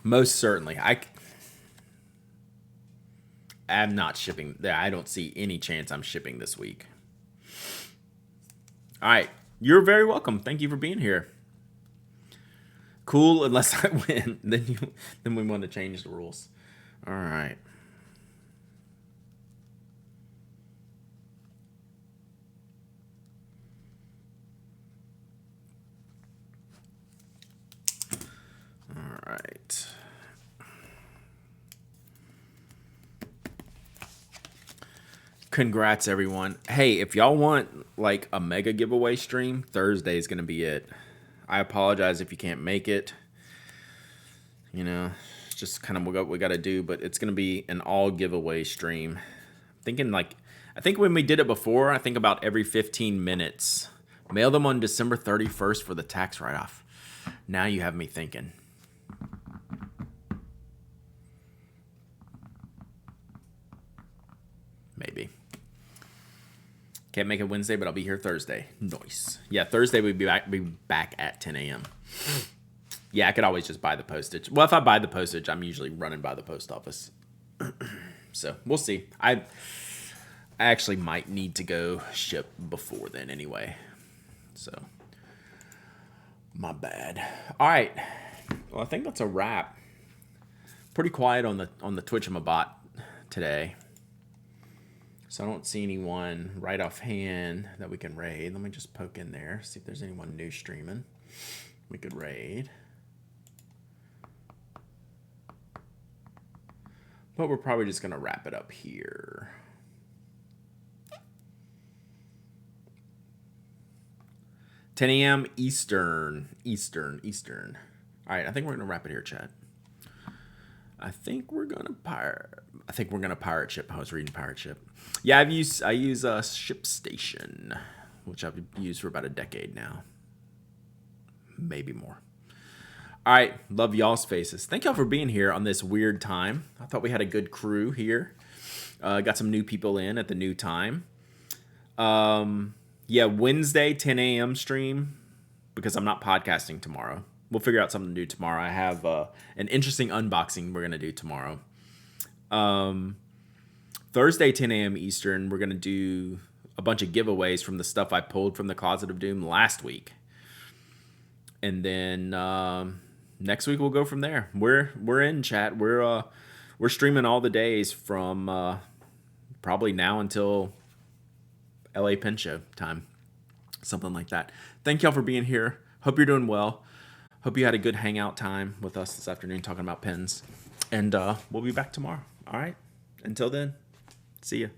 Most certainly. I'm not shipping. I don't see any chance I'm shipping this week. All right. You're very welcome. Thank you for being here. Cool, unless I win. Then we want to change the rules. All right. right. Congrats, everyone. Hey, if y'all want like a mega giveaway stream, Thursday is going to be it. I apologize if you can't make it. You know, it's just kind of what we got to do, but it's going to be an all giveaway stream. I think when we did it before, I think about every 15 minutes. Mail them on December 31st for the tax write-off. Now you have me thinking. Maybe. Can't make it Wednesday, but I'll be here Thursday. Nice. Yeah, Thursday we'll be back at 10 a.m. Yeah, I could always just buy the postage. Well, if I buy the postage, I'm usually running by the post office. So we'll see. I actually might need to go ship before then anyway. So my bad. All right. Well, I think that's a wrap. Pretty quiet on the Twitch-a-bot today. So I don't see anyone right offhand that we can raid. Let me just poke in there, see if there's anyone new streaming we could raid. But we're probably just going to wrap it up here. $10 a.m. Eastern. All right, I think we're going to wrap it here, chat. I think we're gonna pirate ship. I was reading pirate ship. Yeah, I use ShipStation, which I've used for about a decade now, maybe more. All right, love y'all's faces. Thank y'all for being here on this weird time. I thought we had a good crew here. Got some new people in at the new time. Yeah, Wednesday 10 a.m. stream because I'm not podcasting tomorrow. We'll figure out something to do tomorrow. I have an interesting unboxing we're going to do tomorrow. Thursday, 10 a.m. Eastern, we're going to do a bunch of giveaways from the stuff I pulled from the Closet of Doom last week. And then next week we'll go from there. We're in, chat. We're streaming all the days from probably now until LA Pen Show time. Something like that. Thank y'all for being here. Hope you're doing well. Hope you had a good hangout time with us this afternoon talking about pens. And we'll be back tomorrow. All right? Until then, see ya.